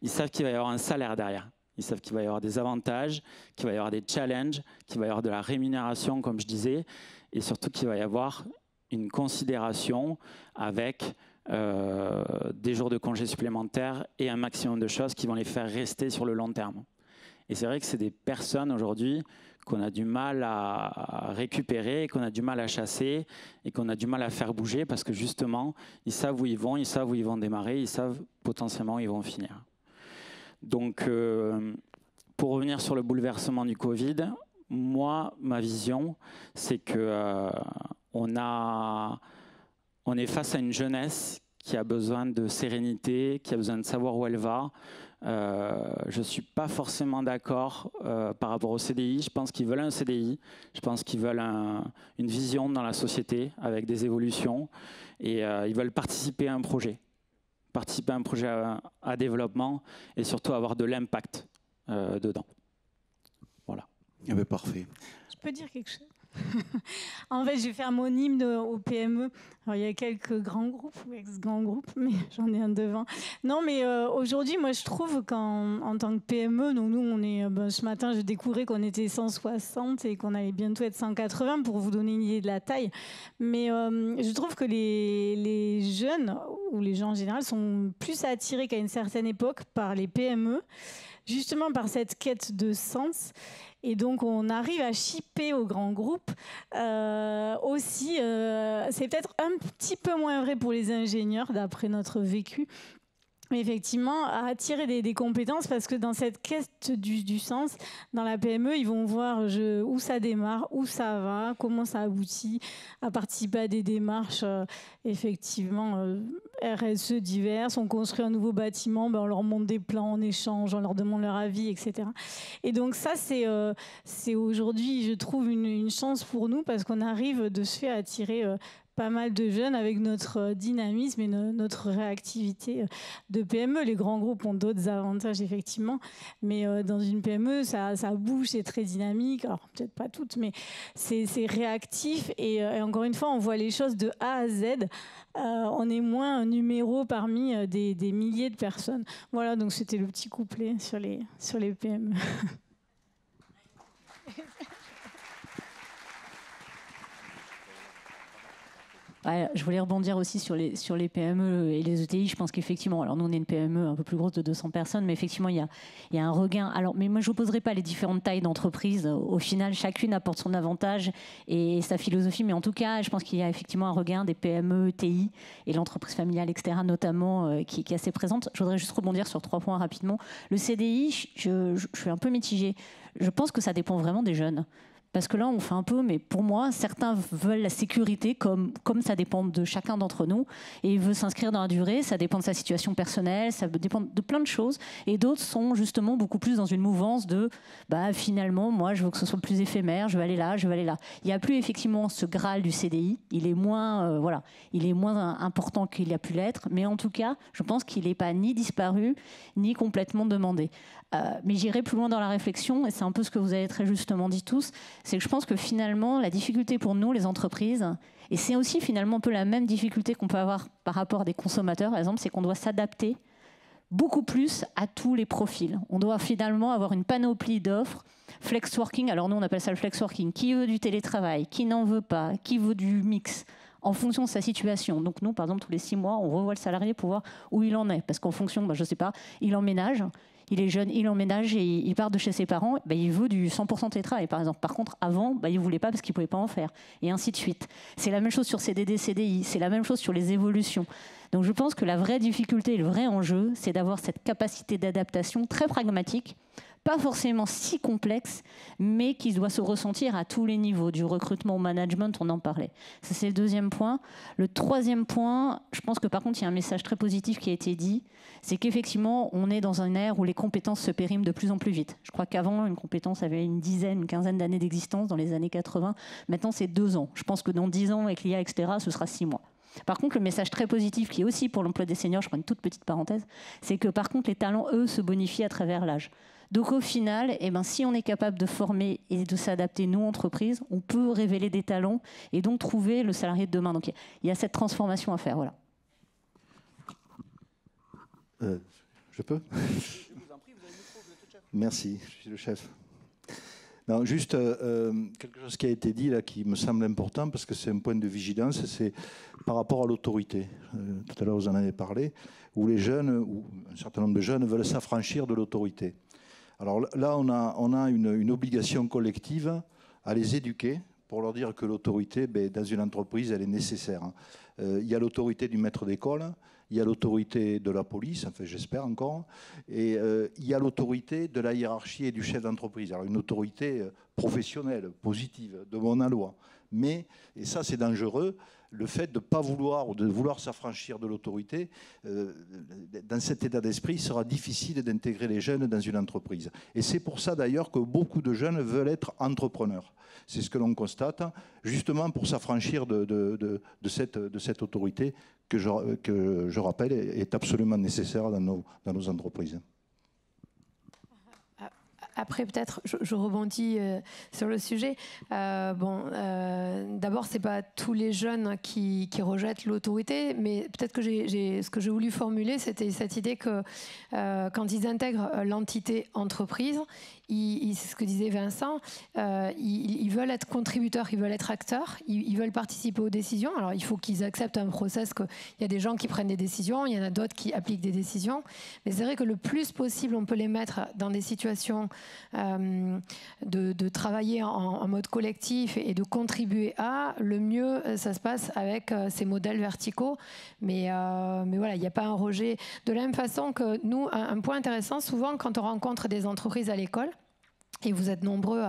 ils savent qu'il va y avoir un salaire derrière. Ils savent qu'il va y avoir des avantages, qu'il va y avoir des challenges, qu'il va y avoir de la rémunération, comme je disais, et surtout qu'il va y avoir une considération avec des jours de congés supplémentaires et un maximum de choses qui vont les faire rester sur le long terme. Et c'est vrai que c'est des personnes aujourd'hui qu'on a du mal à récupérer, qu'on a du mal à chasser et qu'on a du mal à faire bouger parce que justement, ils savent où ils vont démarrer, ils savent potentiellement où ils vont finir. Donc, pour revenir sur le bouleversement du Covid, moi, ma vision, c'est que on est face à une jeunesse qui a besoin de sérénité, qui a besoin de savoir où elle va. Je ne suis pas forcément d'accord par rapport au CDI. Je pense qu'ils veulent un CDI. Je pense qu'ils veulent une vision dans la société avec des évolutions. Et ils veulent participer à un projet. Participer à un projet à développement et surtout avoir de l'impact dedans. Voilà. Eh bien, parfait. Je peux dire quelque chose? En fait, je vais faire mon hymne au PME. Alors, il y a quelques grands groupes, ou ex-grands groupes, mais j'en ai un devant. Non, mais aujourd'hui, moi, je trouve qu'en tant que PME, donc nous, on est, ce matin, j'ai découvert qu'on était 160 et qu'on allait bientôt être 180 pour vous donner une idée de la taille. Mais je trouve que les jeunes, ou les gens en général, sont plus attirés qu'à une certaine époque par les PME, justement par cette quête de sens. Et donc, on arrive à shipper aux grands groupes. Aussi, c'est peut-être un petit peu moins vrai pour les ingénieurs, d'après notre vécu. Mais effectivement, à attirer des compétences, parce que dans cette quête du sens, dans la PME, ils vont voir où ça démarre, où ça va, comment ça aboutit, à participer à des démarches, effectivement, RSE diverses. On construit un nouveau bâtiment, on leur montre des plans en échange, on leur demande leur avis, etc. Et donc ça, c'est aujourd'hui, je trouve, une chance pour nous, parce qu'on arrive de se faire attirer pas mal de jeunes avec notre dynamisme et notre réactivité de PME. Les grands groupes ont d'autres avantages, effectivement, mais dans une PME, ça bouge, c'est très dynamique. Alors, peut-être pas toutes, mais c'est réactif. Et encore une fois, on voit les choses de A à Z. On est moins un numéro parmi des milliers de personnes. Voilà, donc c'était le petit couplet sur les PME. Ouais, je voulais rebondir aussi sur les PME et les ETI. Je pense qu'effectivement, alors nous on est une PME un peu plus grosse de 200 personnes, mais effectivement il y a un regain. Alors, mais moi je n'opposerai pas les différentes tailles d'entreprises. Au final, chacune apporte son avantage et sa philosophie, mais en tout cas, je pense qu'il y a effectivement un regain des PME, ETI et l'entreprise familiale, etc. notamment, qui est assez présente. Je voudrais juste rebondir sur 3 points rapidement. Le CDI, je suis un peu mitigée. Je pense que ça dépend vraiment des jeunes. Parce que là, on fait un peu, mais pour moi, certains veulent la sécurité, comme ça dépend de chacun d'entre nous, et veut s'inscrire dans la durée, ça dépend de sa situation personnelle, ça dépend de plein de choses, et d'autres sont justement beaucoup plus dans une mouvance de, finalement, moi, je veux que ce soit plus éphémère, je veux aller là, je veux aller là. Il n'y a plus effectivement ce Graal du CDI, il est moins, il est moins important qu'il a pu l'être, mais en tout cas, je pense qu'il n'est pas ni disparu, ni complètement demandé. Mais j'irai plus loin dans la réflexion, et c'est un peu ce que vous avez très justement dit tous, c'est que je pense que finalement, la difficulté pour nous, les entreprises, et c'est aussi finalement un peu la même difficulté qu'on peut avoir par rapport à des consommateurs, par exemple, c'est qu'on doit s'adapter beaucoup plus à tous les profils. On doit finalement avoir une panoplie d'offres. Flex working, alors nous on appelle ça le flex working, qui veut du télétravail, qui n'en veut pas, qui veut du mix, en fonction de sa situation. Donc nous, par exemple, tous les 6 mois, on revoit le salarié pour voir où il en est, parce qu'en fonction, je ne sais pas, il emménage, il est jeune, il emménage et il part de chez ses parents, il veut du 100% télétravail, par exemple. Par contre, avant, il ne voulait pas parce qu'il ne pouvait pas en faire, et ainsi de suite. C'est la même chose sur CDD, CDI, c'est la même chose sur les évolutions. Donc je pense que la vraie difficulté, le vrai enjeu, c'est d'avoir cette capacité d'adaptation très pragmatique, pas forcément si complexe, mais qui doit se ressentir à tous les niveaux, du recrutement au management, on en parlait. Ça, c'est le 2e point. Le 3e point, je pense que par contre, il y a un message très positif qui a été dit, c'est qu'effectivement, on est dans une ère où les compétences se périment de plus en plus vite. Je crois qu'avant, une compétence avait une quinzaine d'années d'existence dans les années 80. Maintenant, c'est 2 ans. Je pense que dans 10 ans, avec l'IA, etc., ce sera 6 mois. Par contre, le message très positif, qui est aussi pour l'emploi des seniors, je prends une toute petite parenthèse, c'est que par contre, les talents, eux, se bonifient à travers l'âge. Donc au final, si on est capable de former et de s'adapter, nous, entreprises, on peut révéler des talents et donc trouver le salarié de demain. Donc il y a cette transformation à faire. Voilà. Je peux ? Merci, je suis le chef. Non, juste quelque chose qui a été dit là qui me semble important parce que c'est un point de vigilance, c'est par rapport à l'autorité. Tout à l'heure vous en avez parlé, où les jeunes, ou un certain nombre de jeunes veulent s'affranchir de l'autorité. Alors là, on a une obligation collective à les éduquer pour leur dire que l'autorité, dans une entreprise, elle est nécessaire. Il y a l'autorité du maître d'école, il y a l'autorité de la police, enfin j'espère encore, et il y a l'autorité de la hiérarchie et du chef d'entreprise. Alors une autorité professionnelle, positive, de bonne loi. Mais, et ça c'est dangereux, le fait de ne pas vouloir ou de vouloir s'affranchir de l'autorité, dans cet état d'esprit, il sera difficile d'intégrer les jeunes dans une entreprise. Et c'est pour ça d'ailleurs que beaucoup de jeunes veulent être entrepreneurs. C'est ce que l'on constate, justement pour s'affranchir de cette autorité que je rappelle est absolument nécessaire dans nos entreprises. Après, peut-être, je rebondis sur le sujet. D'abord, c'est pas tous les jeunes qui rejettent l'autorité, mais peut-être que ce que j'ai voulu formuler, c'était cette idée que quand ils intègrent l'entité entreprise, c'est ce que disait Vincent, ils veulent être contributeurs, ils veulent être acteurs, ils veulent participer aux décisions. Alors, il faut qu'ils acceptent un process, qu'il y a des gens qui prennent des décisions, il y en a d'autres qui appliquent des décisions. Mais c'est vrai que le plus possible, on peut les mettre dans des situations de travailler en mode collectif et de contribuer à, le mieux ça se passe avec ces modèles verticaux. Mais voilà, il n'y a pas un rejet. De la même façon que nous, un point intéressant, souvent quand on rencontre des entreprises à l'école, et vous êtes nombreux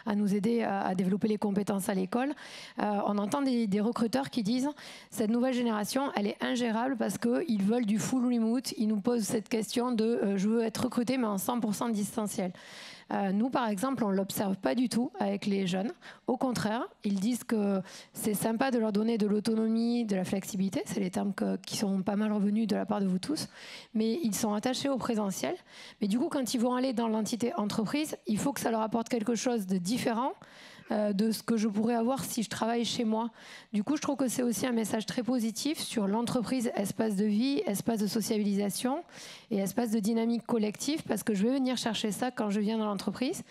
à nous aider à développer les compétences à l'école, on entend des recruteurs qui disent « cette nouvelle génération, elle est ingérable parce qu'ils veulent du full remote ». Ils nous posent cette question de « je veux être recruté mais en 100% distanciel ». Nous, par exemple, on ne l'observe pas du tout avec les jeunes. Au contraire, ils disent que c'est sympa de leur donner de l'autonomie, de la flexibilité. C'est les termes qui sont pas mal revenus de la part de vous tous. Mais ils sont attachés au présentiel. Mais du coup, quand ils vont aller dans l'entité entreprise, il faut que ça leur apporte quelque chose de différent de ce que je pourrais avoir si je travaille chez moi. Du coup, je trouve que c'est aussi un message très positif sur l'entreprise, espace de vie, espace de sociabilisation et espace de dynamique collective, parce que je vais venir chercher ça quand je viens dans l'entreprise.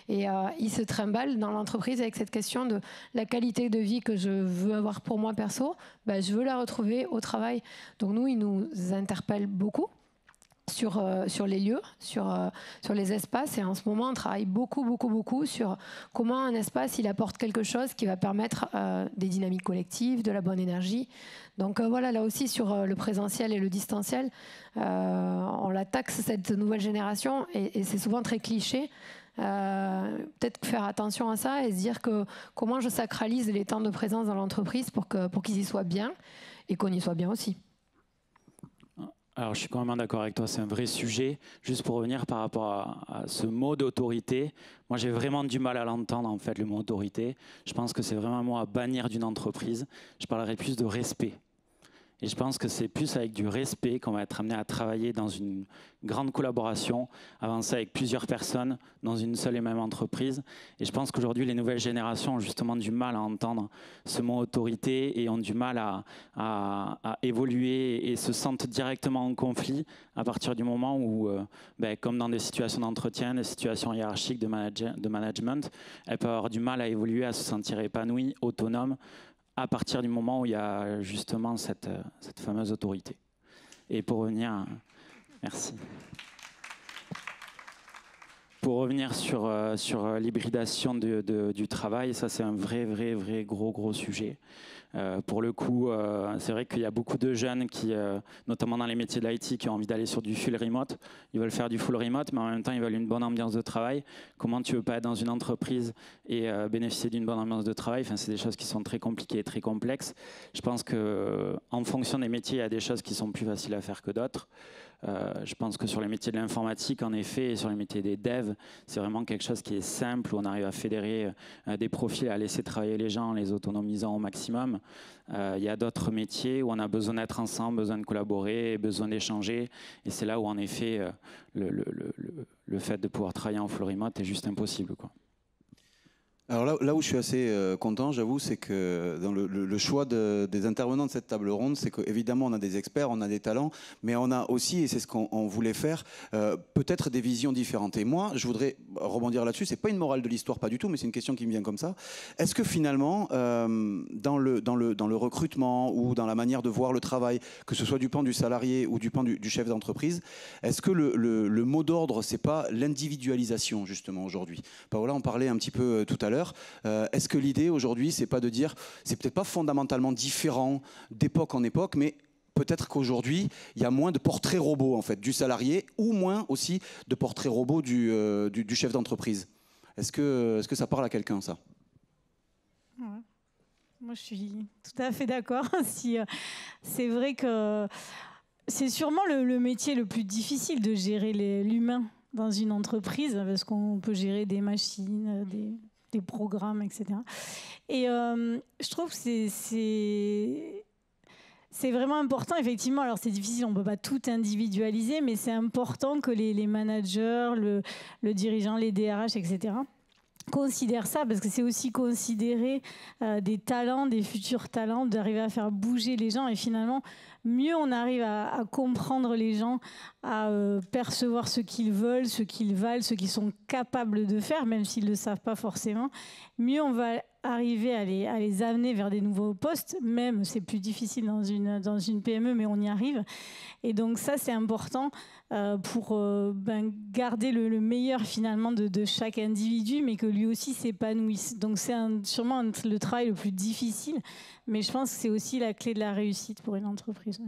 Et ils se trimballent dans l'entreprise avec cette question de la qualité de vie que je veux avoir pour moi perso, je veux la retrouver au travail. Donc nous, ils nous interpellent beaucoup sur les lieux, sur les espaces. Et en ce moment, on travaille beaucoup sur comment un espace, il apporte quelque chose qui va permettre des dynamiques collectives, de la bonne énergie. Donc voilà, là aussi, sur le présentiel et le distanciel, on la taxe, cette nouvelle génération, et c'est souvent très cliché. Peut-être faire attention à ça et se dire que comment je sacralise les temps de présence dans l'entreprise pour qu'ils y soient bien et qu'on y soit bien aussi. Alors, je suis quand même d'accord avec toi, c'est un vrai sujet. Juste pour revenir par rapport à ce mot d'autorité, moi j'ai vraiment du mal à l'entendre, en fait, le mot autorité. Je pense que c'est vraiment un mot à bannir d'une entreprise. Je parlerais plus de respect. Et je pense que c'est plus avec du respect qu'on va être amené à travailler dans une grande collaboration, avancer avec plusieurs personnes dans une seule et même entreprise. Et je pense qu'aujourd'hui, les nouvelles générations ont justement du mal à entendre ce mot autorité et ont du mal à évoluer et se sentent directement en conflit à partir du moment où, comme dans des situations d'entretien, des situations hiérarchiques de management, elles peuvent avoir du mal à évoluer, à se sentir épanouies, autonomes, à partir du moment où il y a justement cette fameuse autorité. Et pour revenir... Merci. Pour revenir sur l'hybridation du travail, ça c'est un vrai gros sujet. Pour le coup, c'est vrai qu'il y a beaucoup de jeunes qui, notamment dans les métiers de l'IT, qui ont envie d'aller sur du full remote. Ils veulent faire du full remote, mais en même temps, ils veulent une bonne ambiance de travail. Comment tu veux pas être dans une entreprise et bénéficier d'une bonne ambiance de travail? Enfin, c'est des choses qui sont très compliquées et très complexes. Je pense qu'en fonction des métiers, il y a des choses qui sont plus faciles à faire que d'autres. Je pense que sur les métiers de l'informatique, en effet, et sur les métiers des devs, c'est vraiment quelque chose qui est simple, où on arrive à fédérer des profils, à laisser travailler les gens en les autonomisant au maximum. Il y a d'autres métiers où on a besoin d'être ensemble, besoin de collaborer, besoin d'échanger. Et c'est là où, en effet, le fait de pouvoir travailler en full remote est juste impossible, quoi. Alors là où je suis assez content, j'avoue, c'est que dans le choix des intervenants de cette table ronde, c'est qu'évidemment on a des experts, on a des talents, mais on a aussi, et c'est ce qu'on voulait faire, peut-être des visions différentes. Et moi, je voudrais rebondir là-dessus, c'est pas une morale de l'histoire, pas du tout, mais c'est une question qui me vient comme ça. Est-ce que finalement, dans le recrutement ou dans la manière de voir le travail, que ce soit du pan du salarié ou du pan du chef d'entreprise, est-ce que le mot d'ordre, c'est pas l'individualisation justement aujourd'hui? Paola en parlait un petit peu tout à l'heure. Est-ce que l'idée aujourd'hui, c'est pas de dire, c'est peut-être pas fondamentalement différent d'époque en époque, mais peut-être qu'aujourd'hui, il y a moins de portraits robots en fait, du salarié, ou moins aussi de portraits robots du chef d'entreprise. Est-ce que ça parle à quelqu'un, ça? Ouais. Moi, je suis tout à fait d'accord. Si, c'est vrai que c'est sûrement le métier le plus difficile de gérer l'humain dans une entreprise, parce qu'on peut gérer des machines, des programmes, etc. Et je trouve que c'est vraiment important, effectivement. Alors c'est difficile, on ne peut pas tout individualiser, mais c'est important que les managers, le dirigeant, les DRH, etc., considèrent ça, parce que c'est aussi considérer des talents, des futurs talents, d'arriver à faire bouger les gens. Et finalement, mieux on arrive à comprendre les gens, à percevoir ce qu'ils veulent, ce qu'ils valent, ce qu'ils sont capables de faire, même s'ils ne le savent pas forcément, mieux on va arriver à les amener vers des nouveaux postes. Même, c'est plus difficile dans une PME, mais on y arrive. Et donc ça, c'est important pour garder le meilleur finalement de chaque individu, mais que lui aussi s'épanouisse. Donc c'est sûrement le travail le plus difficile, mais je pense que c'est aussi la clé de la réussite pour une entreprise.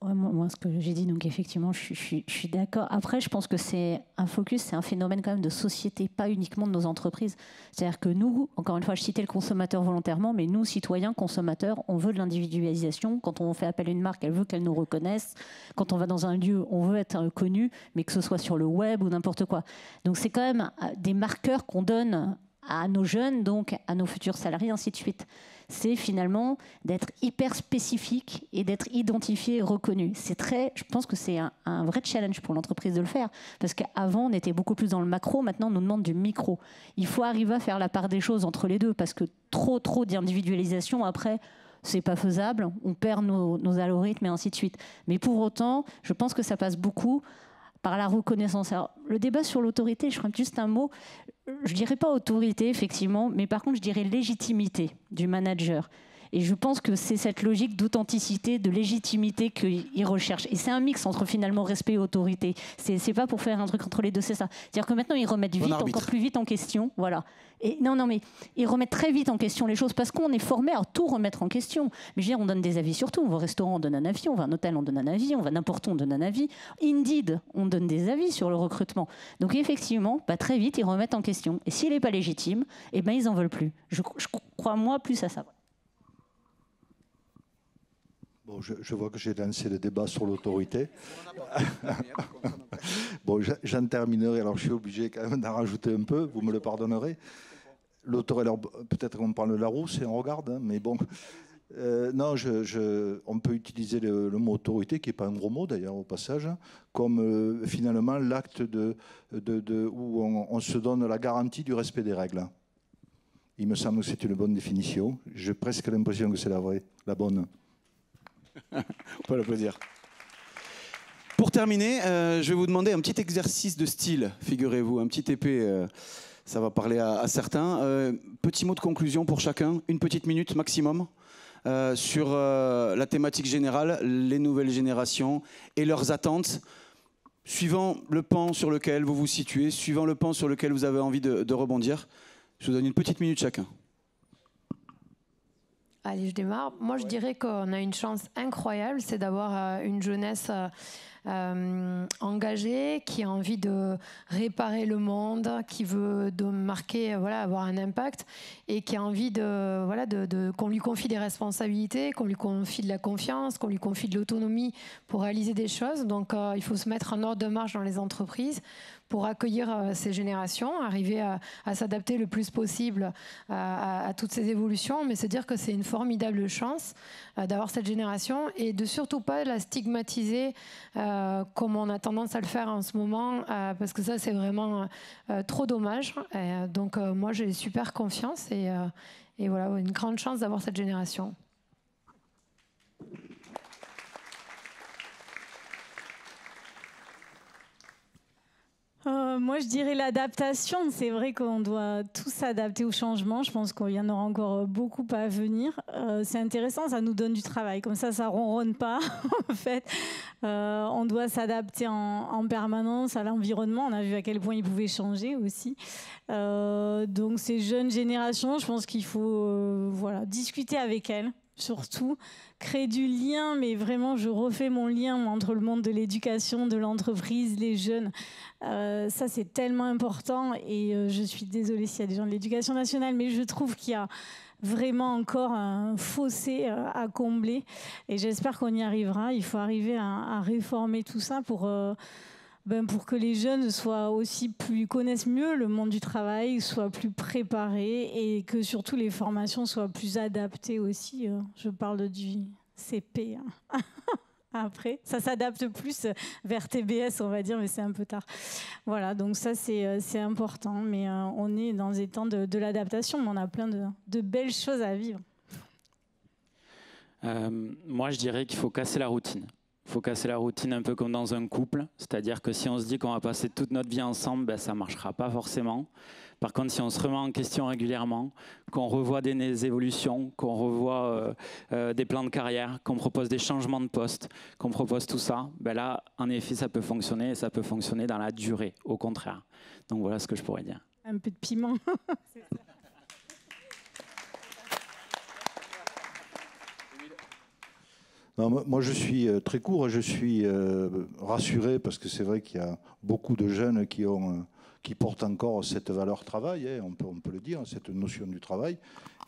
Ouais, moi, ce que j'ai dit, donc effectivement, je suis d'accord. Après, je pense que c'est un focus, c'est un phénomène quand même de société, pas uniquement de nos entreprises. C'est-à-dire que nous, encore une fois, je citais le consommateur volontairement, mais nous, citoyens, consommateurs, on veut de l'individualisation. Quand on fait appel à une marque, elle veut qu'elle nous reconnaisse. Quand on va dans un lieu, on veut être connu, mais que ce soit sur le web ou n'importe quoi. Donc c'est quand même des marqueurs qu'on donne à nos jeunes, donc à nos futurs salariés, ainsi de suite. C'est finalement d'être hyper spécifique et d'être identifié et reconnu. Je pense que c'est un vrai challenge pour l'entreprise de le faire, parce qu'avant, on était beaucoup plus dans le macro, maintenant, on nous demande du micro. Il faut arriver à faire la part des choses entre les deux, parce que trop d'individualisation, après, c'est pas faisable, on perd nos algorithmes et ainsi de suite. Mais pour autant, je pense que ça passe beaucoup par la reconnaissance. Alors, le débat sur l'autorité, je ferai juste un mot. Je dirais pas autorité, effectivement, mais par contre, je dirais légitimité du manager. Et je pense que c'est cette logique d'authenticité, de légitimité qu'ils recherchent. Et c'est un mix entre finalement respect et autorité. C'est pas pour faire un truc entre les deux, c'est ça. C'est-à-dire que maintenant, ils remettent encore plus vite en question. Voilà. Et non, mais ils remettent très vite en question les choses parce qu'on est formé à tout remettre en question. Mais je veux dire, on donne des avis sur tout. On va au restaurant, on donne un avis. On va à un hôtel, on donne un avis. On va n'importe où, on donne un avis. Indeed, on donne des avis sur le recrutement. Donc effectivement, très vite, ils remettent en question. Et s'il n'est pas légitime, ils n'en veulent plus. Je crois, moi, plus à ça. Bon, je vois que j'ai lancé le débat sur l'autorité. Bon, j'en terminerai, alors je suis obligé quand même d'en rajouter un peu, vous me le pardonnerez. L'autorité, alors peut-être qu'on parle de Larousse et on regarde, hein, mais bon. Non, on peut utiliser le mot autorité, qui n'est pas un gros mot d'ailleurs au passage, comme finalement l'acte où on se donne la garantie du respect des règles. Il me semble que c'est une bonne définition. J'ai presque l'impression que c'est la vraie, la bonne. On peut l'applaudir. Pour terminer, je vais vous demander un petit exercice de style, figurez-vous, un petit épée, ça va parler à certains. Petit mot de conclusion pour chacun, une petite minute maximum, sur la thématique générale, les nouvelles générations et leurs attentes, suivant le pan sur lequel vous vous situez, suivant le pan sur lequel vous avez envie de rebondir. Je vous donne une petite minute chacun. Allez, je démarre. Moi, je dirais qu'on a une chance incroyable, c'est d'avoir une jeunesse engagé, qui a envie de réparer le monde, qui veut de marquer, voilà, avoir un impact, et qui a envie qu'on lui confie des responsabilités, qu'on lui confie de la confiance, qu'on lui confie de l'autonomie pour réaliser des choses. Donc il faut se mettre en ordre de marche dans les entreprises pour accueillir ces générations, arriver à s'adapter le plus possible à toutes ces évolutions, mais se dire que c'est une formidable chance d'avoir cette génération et de surtout pas la stigmatiser comme on a tendance à le faire en ce moment, parce que ça c'est vraiment trop dommage. Donc moi j'ai super confiance et voilà, une grande chance d'avoir cette génération. Moi, je dirais l'adaptation. C'est vrai qu'on doit tous s'adapter au changement. Je pense qu'il y en aura encore beaucoup à venir. C'est intéressant, ça nous donne du travail. Comme ça ronronne pas. En fait, on doit s'adapter en permanence à l'environnement. On a vu à quel point il pouvait changer aussi. Donc, ces jeunes générations, je pense qu'il faut discuter avec elles. Surtout, créer du lien, mais vraiment, je refais mon lien entre le monde de l'éducation, de l'entreprise, les jeunes. Ça, c'est tellement important et je suis désolée s'il y a des gens de l'éducation nationale, mais je trouve qu'il y a vraiment encore un fossé à combler et j'espère qu'on y arrivera. Il faut arriver à réformer tout ça pour que les jeunes connaissent mieux le monde du travail, soient plus préparés et que surtout les formations soient plus adaptées aussi. Je parle du CP. Hein. Après, ça s'adapte plus vers TBS, on va dire, mais c'est un peu tard. Voilà, donc ça c'est important, mais on est dans les temps de l'adaptation, mais on a plein de belles choses à vivre. Moi, je dirais qu'il faut casser la routine. Il faut casser la routine un peu comme dans un couple, c'est-à-dire que si on se dit qu'on va passer toute notre vie ensemble, ça ne marchera pas forcément. Par contre, si on se remet en question régulièrement, qu'on revoit des évolutions, qu'on revoit des plans de carrière, qu'on propose des changements de poste, qu'on propose tout ça, là, en effet, ça peut fonctionner et ça peut fonctionner dans la durée, au contraire. Donc voilà ce que je pourrais dire. Un peu de piment. C'est ça. Non, moi, je suis très court, je suis rassuré parce que c'est vrai qu'il y a beaucoup de jeunes qui portent encore cette valeur travail, hein, on peut le dire, cette notion du travail.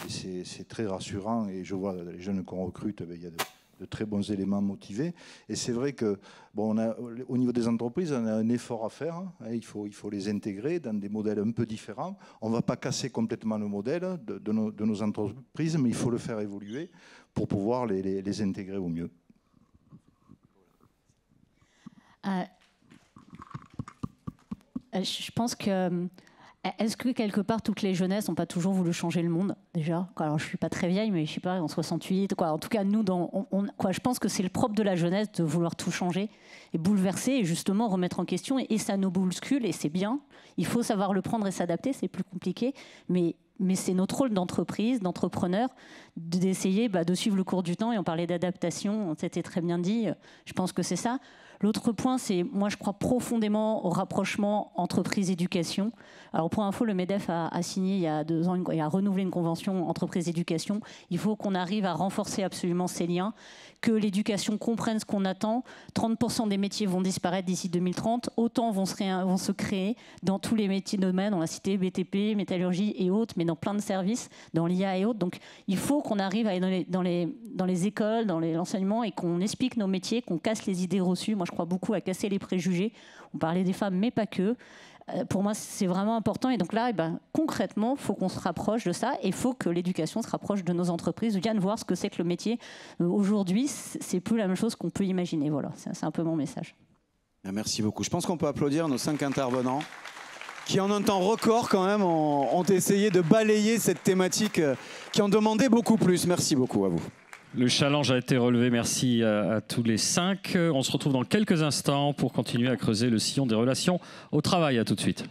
Et c'est très rassurant. Et je vois les jeunes qu'on recrute, il y a de très bons éléments motivés. Et c'est vrai que, au niveau des entreprises, on a un effort à faire. Hein, il faut les intégrer dans des modèles un peu différents. On ne va pas casser complètement le modèle de nos entreprises, mais il faut le faire évoluer pour pouvoir les intégrer au mieux. Je pense que... Est-ce que quelque part toutes les jeunesses n'ont pas toujours voulu changer le monde déjà? Alors je suis pas très vieille, mais je sais pas, en 68, quoi. En tout cas nous, je pense que c'est le propre de la jeunesse de vouloir tout changer et bouleverser et justement remettre en question et ça nous bouscule et c'est bien. Il faut savoir le prendre et s'adapter, c'est plus compliqué, mais c'est notre rôle d'entreprise, d'entrepreneur, d'essayer de suivre le cours du temps et on parlait d'adaptation, c'était très bien dit. Je pense que c'est ça. L'autre point, c'est, moi je crois profondément au rapprochement entreprise-éducation. Alors pour info, le MEDEF a signé il y a 2 ans, il a renouvelé une convention entreprise-éducation. Il faut qu'on arrive à renforcer absolument ces liens, que l'éducation comprenne ce qu'on attend. 30% des métiers vont disparaître d'ici 2030, autant vont se créer dans tous les métiers de domaine, on l'a cité, BTP, métallurgie et autres, mais dans plein de services, dans l'IA et autres. Donc il faut qu'on arrive à aller dans les écoles, dans l'enseignement et qu'on explique nos métiers, qu'on casse les idées reçues. Moi, je crois beaucoup à casser les préjugés. On parlait des femmes, mais pas que. Pour moi, c'est vraiment important. Et donc là, concrètement, il faut qu'on se rapproche de ça. Et il faut que l'éducation se rapproche de nos entreprises, vienne voir ce que c'est que le métier. Aujourd'hui, c'est plus la même chose qu'on peut imaginer. Voilà, c'est un peu mon message. Merci beaucoup. Je pense qu'on peut applaudir nos 5 intervenants qui, en un temps record quand même, ont essayé de balayer cette thématique, qui en demandait beaucoup plus. Merci beaucoup à vous. Le challenge a été relevé, merci à tous les 5. On se retrouve dans quelques instants pour continuer à creuser le sillon des relations au travail. À tout de suite.